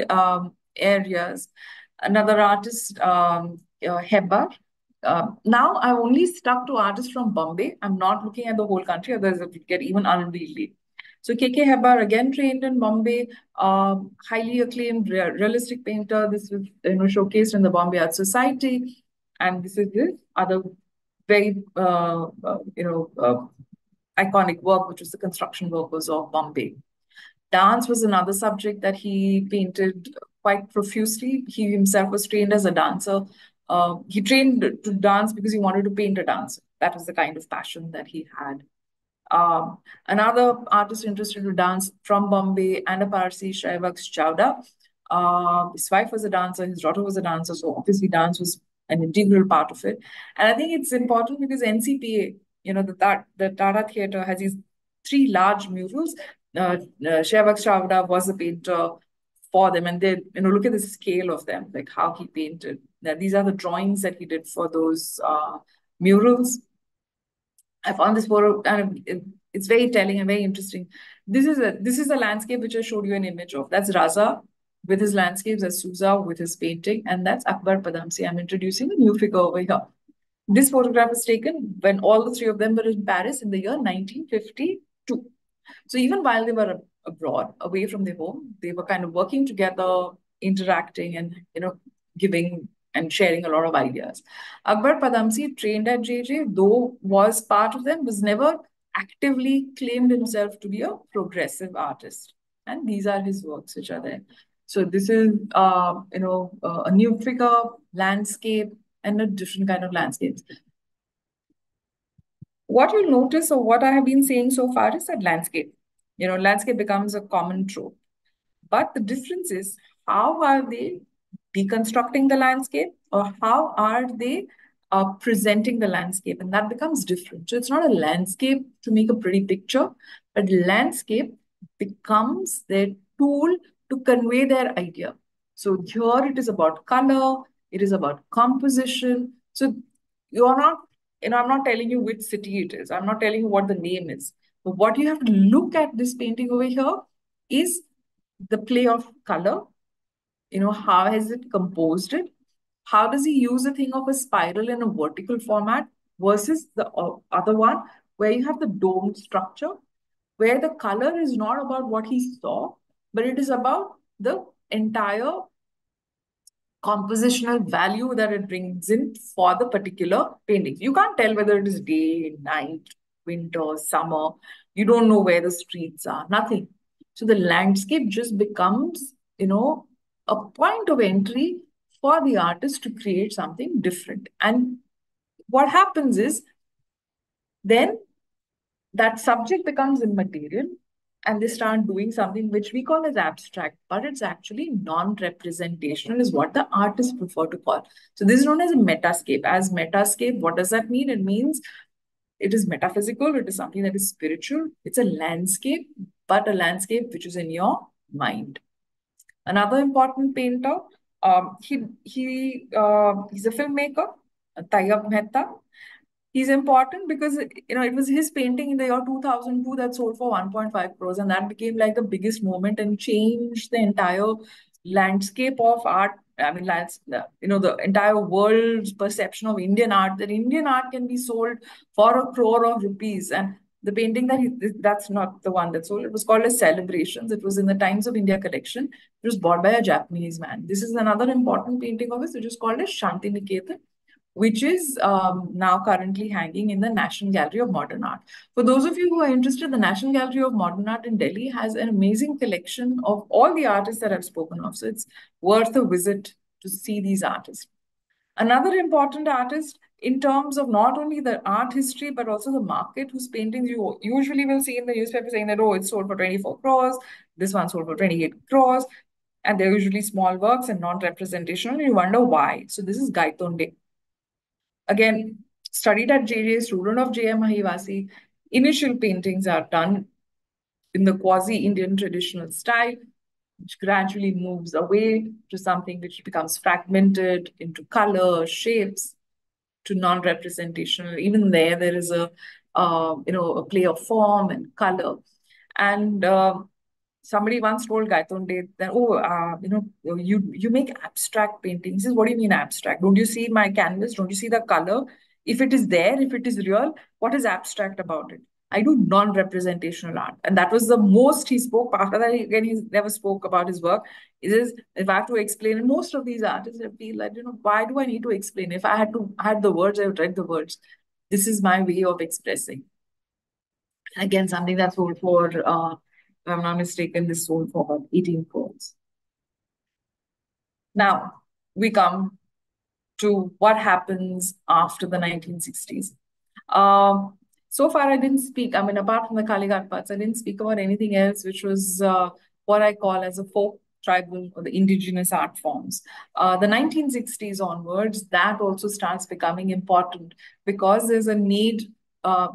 S4: areas. Another artist, Hebar. Now I've only stuck to artists from Bombay. I'm not looking at the whole country, otherwise it would get even unwieldy. So K.K. Hebar, again trained in Bombay, highly acclaimed realistic painter. This was showcased in the Bombay Art Society, and this is his other very iconic work, which was the construction workers of Bombay. Dance was another subject that he painted quite profusely. He himself was trained as a dancer. He trained to dance because he wanted to paint a dance. That was the kind of passion that he had. Another artist interested in dance from Bombay and a Parsi, Shaivaks Chowda. His wife was a dancer, his daughter was a dancer, so obviously dance was an integral part of it. And I think it's important because NCPA, the Tata Theatre has these three large murals. Shaivaks Chowda was a painter for them, and they, look at the scale of them, like how he painted. Now, these are the drawings that he did for those murals. I found this photo and it's very telling and very interesting. This is a landscape which I showed you an image of. That's Raza with his landscapes, that's Souza with his painting, and that's Akbar Padamsi. I'm introducing a new figure over here. This photograph was taken when all the three of them were in Paris in the year 1952. So even while they were abroad, away from their home, they were kind of working together, interacting, and giving and sharing a lot of ideas. Akbar Padamsi, trained at JJ, though was part of them, was never actively claimed himself to be a progressive artist. And these are his works which are there. So this is, a new figure, landscape, and a different kind of landscapes. What you'll notice, or what I have been saying so far, is that landscape. Landscape becomes a common trope. But the difference is, how are they deconstructing the landscape, or how are they presenting the landscape? And that becomes different. So it's not a landscape to make a pretty picture, but landscape becomes their tool to convey their idea. So here it is about color, it is about composition. So you're not, I'm not telling you which city it is. I'm not telling you what the name is. But what you have to look at this painting over here is the play of color. How has it composed it? How does he use a thing of a spiral in a vertical format versus the other one where you have the domed structure, where the color is not about what he saw, but it is about the entire compositional value that it brings in for the particular painting. You can't tell whether it is day, night, winter, summer. You don't know where the streets are, nothing. So the landscape just becomes, a point of entry for the artist to create something different. And what happens is then that subject becomes immaterial and they start doing something which we call as abstract, but it's actually non-representational is what the artists prefer to call. So this is known as a metascape. As metascape, what does that mean? It means it is metaphysical, it is something that is spiritual, it's a landscape, but a landscape which is in your mind. Another important painter, he's a filmmaker, Tayyab Mehta. He's important because it was his painting in the year 2002 that sold for 1.5 crores, and that became like the biggest moment and changed the entire landscape of art. I mean, the entire world's perception of Indian art, that Indian art can be sold for 1 crore of rupees. And the painting that's not the one that sold. It was called as Celebrations. It was in the Times of India collection. It was bought by a Japanese man. This is another important painting of his, which is called as Shanti Niketan, which is now currently hanging in the National Gallery of Modern Art. For those of you who are interested, the National Gallery of Modern Art in Delhi has an amazing collection of all the artists that I've spoken of. So it's worth a visit to see these artists. Another important artist in terms of not only the art history, but also the market, whose paintings you usually will see in the newspaper saying that, oh, it's sold for 24 crores, this one sold for 28 crores, and they're usually small works and non-representational. You wonder why. So this is Gaitonde. Again, studied at JJ, student of J.M. Mahivasi. Initial paintings are done in the quasi-Indian traditional style, which gradually moves away to something which becomes fragmented into color, shapes, to non-representational. Even there is a play of form and color. And somebody once told Gaitonde that, you make abstract paintings. He says, what do you mean abstract? Don't you see my canvas? Don't you see the color? If it is there, if it is real, what is abstract about it? I do non-representational art. And that was the most he spoke. After that, again, he never spoke about his work. He says, if I have to explain, and most of these artists feel like, why do I need to explain? If I had the words, I would write the words. This is my way of expressing. Again, something that sold for, if I'm not mistaken, this sold for about 18 crores. Now, we come to what happens after the 1960s. So far, I didn't speak, apart from the Kalighat parts, I didn't speak about anything else, which was what I call as a folk, tribal, or the indigenous art forms. The 1960s onwards, that also starts becoming important because there's a need,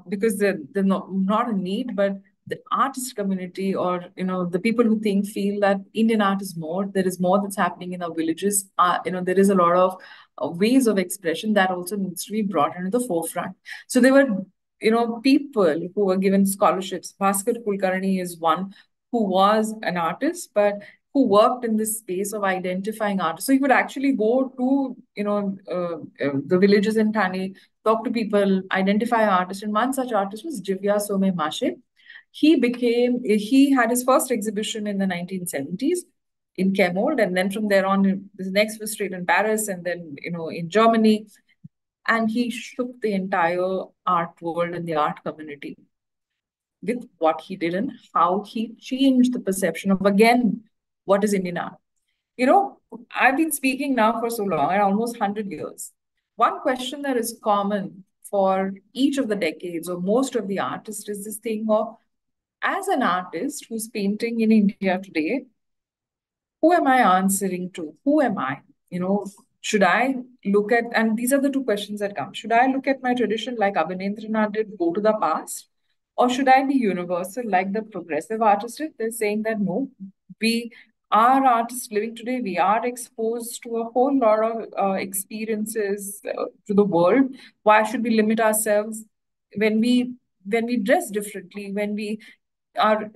S4: because there's not a need, but the artist community, or the people who feel that Indian art is more, there is more that's happening in our villages. There is a lot of ways of expression that also needs to be brought into the forefront. So there were people who were given scholarships. Bhaskar Kulkarni is one who was an artist, but who worked in this space of identifying artists. So he would actually go to the villages in Thane, talk to people, identify artists, and one such artist was Divya Some Mashe. He had his first exhibition in the 1970s in Chemold, and then from there on, the next was straight in Paris, and then in Germany, and he shook the entire art world and the art community with what he did and how he changed the perception of, again, what is Indian art. I've been speaking now for so long, almost 100 years. One question that is common for each of the decades or most of the artists is this thing of, as an artist who's painting in India today, who am I answering to? Who am I? Should I look at, and these are the two questions that come. Should I look at my tradition like Abhinendranath did, go to the past? Or should I be universal like the progressive artist did? They're saying that no, we are artists living today. We are exposed to a whole lot of experiences to the world. Why should we limit ourselves when we dress differently, when we are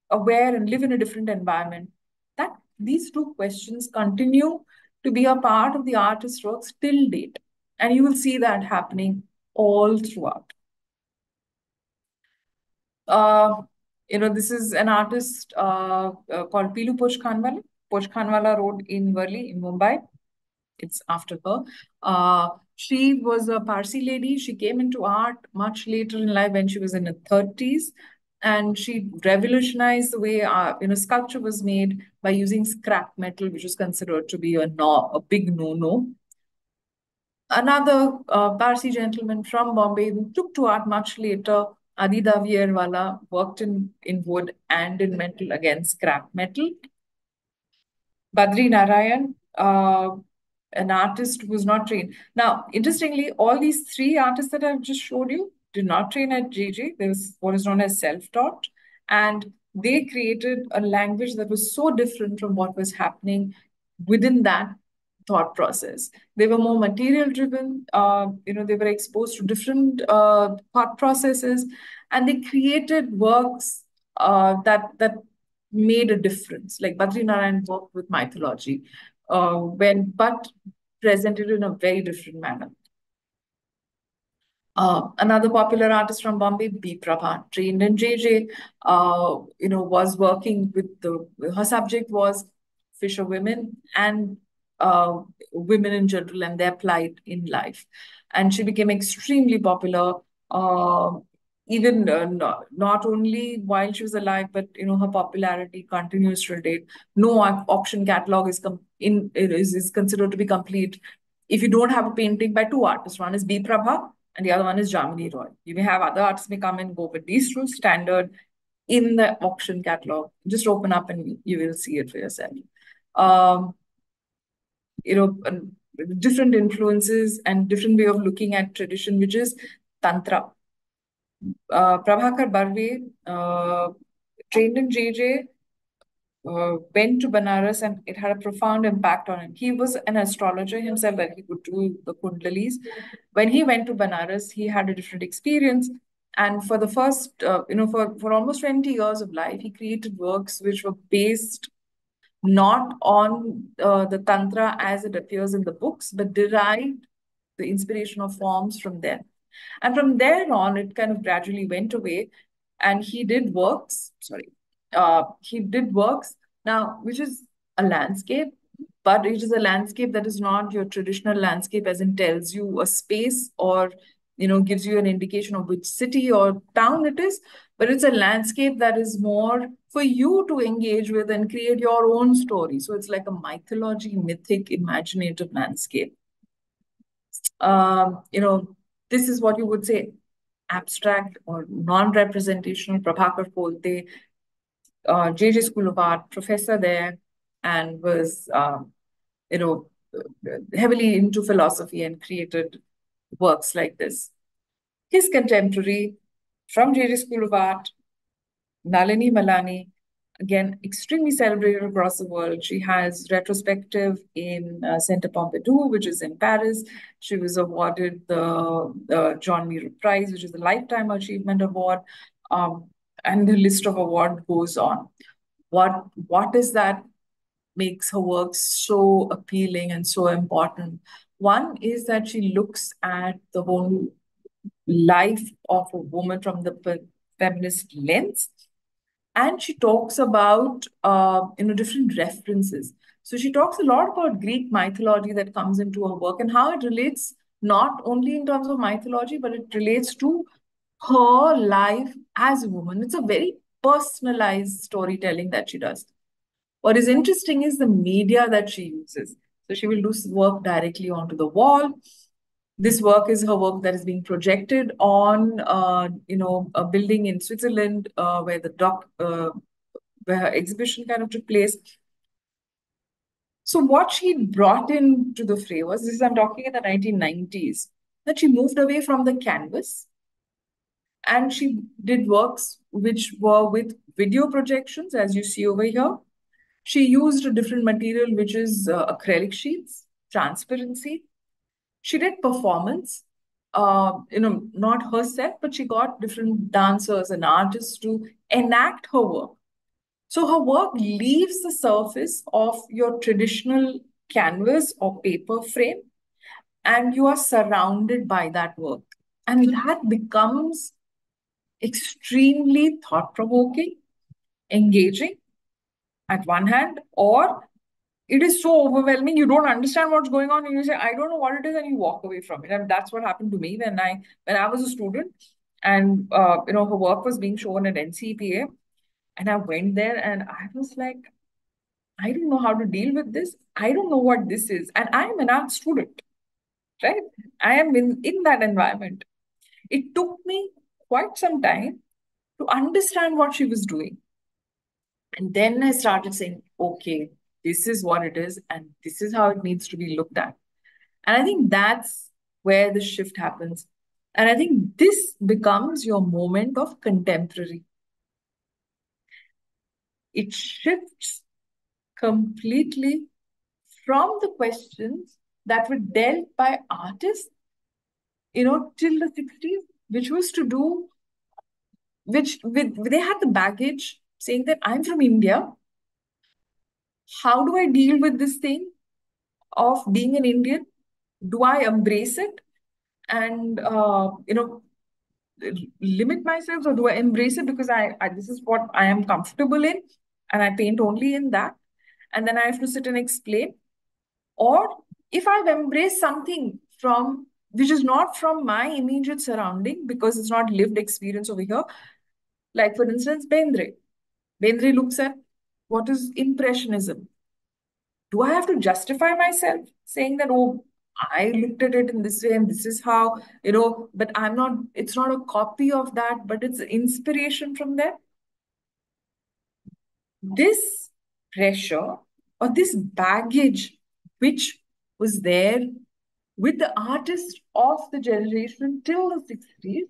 S4: aware and live in a different environment? That these two questions continue to be a part of the artist's works till date, and you will see that happening all throughout. This is an artist called Pilu Pochkhanwala. Pochkhanwala Road in Worli in Mumbai. It's after her. She was a Parsi lady. She came into art much later in life when she was in her 30s. And she revolutionized the way sculpture was made by using scrap metal, which was considered to be a big no-no. Another Parsi gentleman from Bombay who took to art much later, Adi Davierwala, worked in wood and in metal, again scrap metal. Badri Narayan, an artist who was not trained. Now, interestingly, all these three artists that I've just showed you did not train at JJ. There was what is known as self-taught. And they created a language that was so different from what was happening within that thought process. They were more material-driven. They were exposed to different thought processes. And they created works that made a difference. Like Badri Narayan worked with mythology, but presented in a very different manner. Another popular artist from Bombay, B. Prabha, trained in JJ, was working with her subject was fisher women and women in general and their plight in life. And she became extremely popular, even not only while she was alive, but her popularity continues to date. No auction catalog is considered to be complete if you don't have a painting by two artists. One is B. Prabha and the other one is Jamini Roy. You may have other artists may come and go, but these two standard in the auction catalog. Just open up and you will see it for yourself. Different influences and different way of looking at tradition, which is Tantra. Prabhakar Barve trained in JJ, went to Banaras, and it had a profound impact on him. He was an astrologer himself, that he could do the Kundalinis. When he went to Banaras, he had a different experience. And for the first, for almost 20 years of life, he created works which were based not on the Tantra as it appears in the books, but derived the inspiration of forms from there. And from there on, it kind of gradually went away. And he did works, now, which is a landscape, but it is a landscape that is not your traditional landscape, as in tells you a space or gives you an indication of which city or town it is, but it's a landscape that is more for you to engage with and create your own story. So it's like a mythology, mythic, imaginative landscape. This is what you would say abstract or non-representational. Prabhakar Polte, JJ School of Art, professor there, and was, heavily into philosophy and created works like this. His contemporary from JJ School of Art, Nalini Malani, again, extremely celebrated across the world. She has retrospective in Centre Pompidou, which is in Paris. She was awarded the John Muir Prize, which is the Lifetime Achievement Award. And the list of awards goes on. What is that makes her work so appealing and so important? One is that she looks at the whole life of a woman from the feminist lens, and she talks about different references. So she talks a lot about Greek mythology that comes into her work and how it relates not only in terms of mythology, but it relates to her life as a woman. It's a very personalized storytelling that she does. What is interesting is the media that she uses. So she will do work directly onto the wall. This work is her work that is being projected on, a building in Switzerland where where her exhibition kind of took place. So what she brought into the fray was, this is, I'm talking in the 1990s, that she moved away from the canvas and she did works which were with video projections, as you see over here. She used a different material, which is acrylic sheets, transparency. She did performance, not herself, but she got different dancers and artists to enact her work. So her work leaves the surface of your traditional canvas or paper frame, and you are surrounded by that work. And that becomes extremely thought-provoking, engaging at one hand, or it is so overwhelming, you don't understand what's going on, and you say, I don't know what it is, and you walk away from it. And that's what happened to me when I was a student, and her work was being shown at NCPA, and I went there and I was like, I don't know how to deal with this. I don't know what this is. And I am an art student, right? I am in that environment. It took me quite some time to understand what she was doing. And then I started saying, okay, this is what it is, and this is how it needs to be looked at. And I think that's where the shift happens. And I think this becomes your moment of contemporary. It shifts completely from the questions that were dealt by artists, till the 60s, which was to do, they had the baggage saying that I'm from India. How do I deal with this thing of being an Indian? Do I embrace it and, limit myself, or do I embrace it because this is what I am comfortable in and I paint only in that? And then I have to sit and explain. Or if I've embraced something which is not from my immediate surrounding because it's not lived experience over here, like for instance, Bendre. Bendre looks at what is Impressionism. Do I have to justify myself saying that, oh, I looked at it in this way and this is how, but it's not a copy of that, but it's inspiration from there? This pressure or this baggage, which was there with the artists of the generation till the 60s,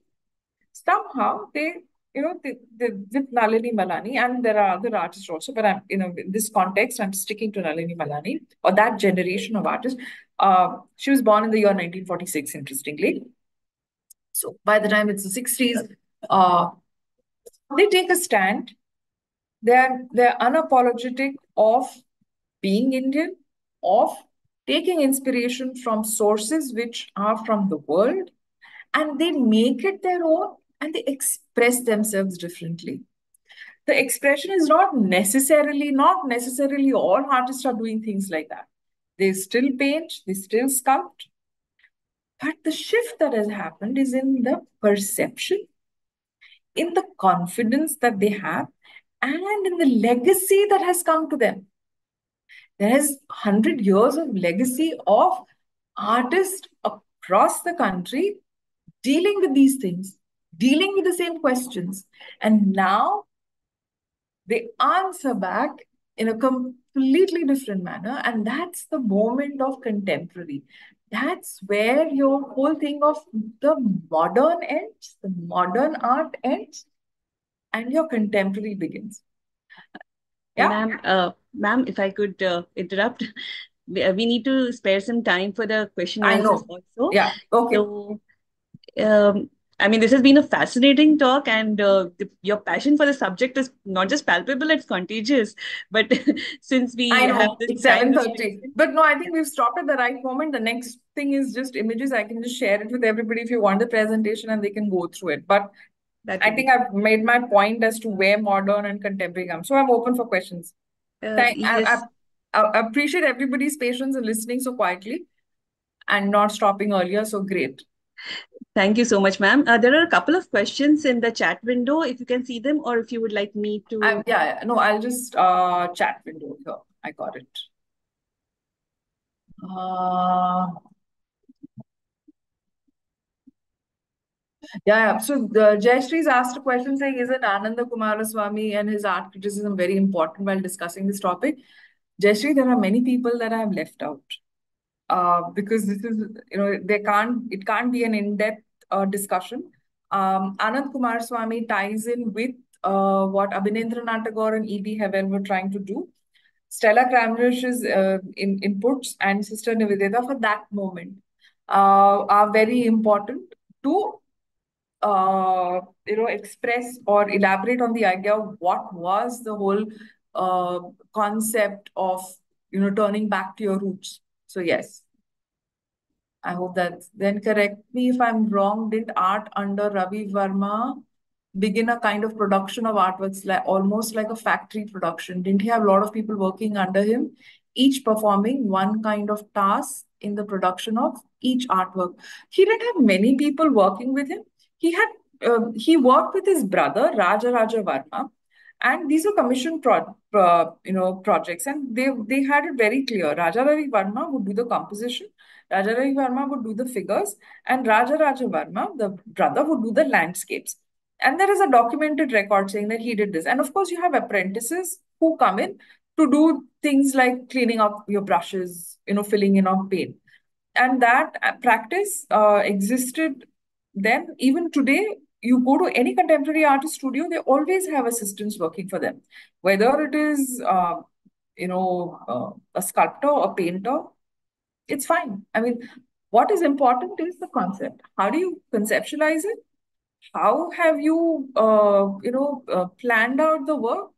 S4: somehow they with Nalini Malani, and there are other artists also, but in this context, I'm sticking to Nalini Malani or that generation of artists. She was born in the year 1946, interestingly. So by the time it's the 60s, uh, they take a stand. They're unapologetic of being Indian, of taking inspiration from sources which are from the world, and they make it their own and they express themselves differently. The expression is not necessarily all artists are doing things like that. They still paint, they still sculpt, but the shift that has happened is in the perception, in the confidence that they have, and in the legacy that has come to them. There is 100 years of legacy of artists across the country dealing with these things, dealing with the same questions. And now they answer back in a completely different manner. And that's the moment of contemporary. That's where your whole thing of the modern ends, the modern art ends, and your contemporary begins. Yeah,
S3: Ma'am, if I could interrupt, we need to spare some time for the question and
S4: I
S3: answers
S4: know.
S3: also.
S4: Yeah, okay.
S3: So, um, I mean, this has been a fascinating talk, and your passion for the subject is not just palpable, it's contagious. But since we
S4: I
S3: have
S4: know
S3: this
S4: it's
S3: time
S4: 7:30.
S3: restriction,
S4: But no, I think we've stopped at the right moment. The next thing is just images. I can just share it with everybody if you want the presentation and they can go through it. But
S3: that
S4: I
S3: would be
S4: think
S3: great.
S4: I've made my point as to where modern and contemporary come. So I'm open for questions. Thank
S3: Yes,
S4: I appreciate everybody's patience and listening so quietly and not stopping earlier. So great.
S3: thank you so much, ma'am. There are a couple of questions in the chat window, if you can see them, or if you would like me to.
S4: No, I'll just chat window here. I got it. Uh, yeah. So Jayashree's asked a question saying, isn't Ananda Kumaraswamy and his art criticism very important while discussing this topic? Jayashree, there are many people that I have left out because this is, it can't be an in-depth discussion. Anand Kumaraswamy ties in with what Abhinendranath Tagore and E.B. Havel were trying to do. Stella Kramrich's inputs and Sister Nivedita for that moment are very important to express or elaborate on the idea of what was the whole concept of turning back to your roots. So yes, I hope that's then correct me if I'm wrong. Didn't art under Ravi Varma begin a kind of production of artworks like almost like a factory production? Didn't he have a lot of people working under him, each performing one kind of task in the production of each artwork? He didn't have many people working with him. He worked with his brother Raja Raja Varma, and these are commission projects, and they had it very clear. Raja Ravi Varma would do the composition, Raja Ravi Varma would do the figures, and Raja Raja Varma, the brother, would do the landscapes. And there is a documented record saying that he did this. And of course, you have apprentices who come in to do things like cleaning up your brushes, filling in of paint. And that practice existed then. Even today, you go to any contemporary artist studio, they always have assistants working for them, whether it is a sculptor or painter. It's fine. I mean, what is important is the concept. How do you conceptualize it? How have you planned out the work?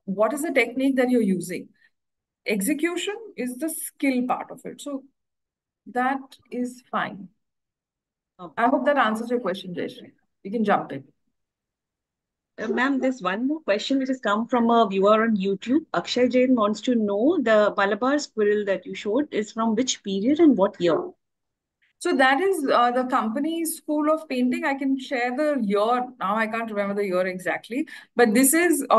S4: What is the technique that you're using? Execution is the skill part of it. So that is fine. I hope that answers your question, Jayshree. You can jump in.
S3: Ma'am, there's one more question which has come from a viewer on YouTube. Akshay Jain wants to know the Malabar squirrel that you showed is from which period and what year?
S4: So that is the company's school of painting. I can share the year now. I can't remember the year exactly, but this would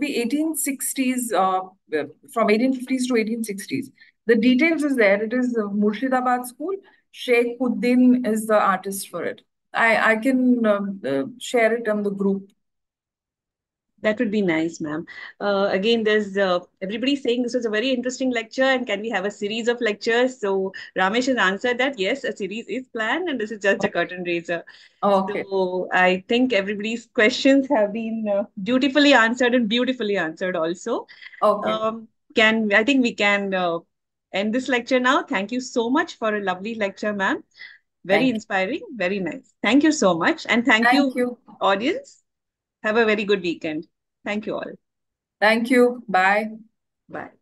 S4: be 1860s, from 1850s to 1860s. The details is there. It is Murshidabad school. Sheikh Uddin is the artist for it. I can share it on the group.
S3: That would be nice, ma'am. Again, there's everybody saying this was a very interesting lecture, and can we have a series of lectures? So Ramesh has answered that yes, a series is planned, and this is just a curtain raiser.
S4: Okay.
S3: So I think everybody's questions have been dutifully answered and beautifully answered also.
S4: Okay.
S3: Um, can I think we can end this lecture now? Thank you so much for a lovely lecture, ma'am. Very
S4: Thank you.
S3: inspiring, very nice. Thank you so much, and thank
S4: Thank
S3: you,
S4: you.
S3: audience. Have a very good weekend. Thank you all.
S4: Thank you. Bye.
S3: Bye.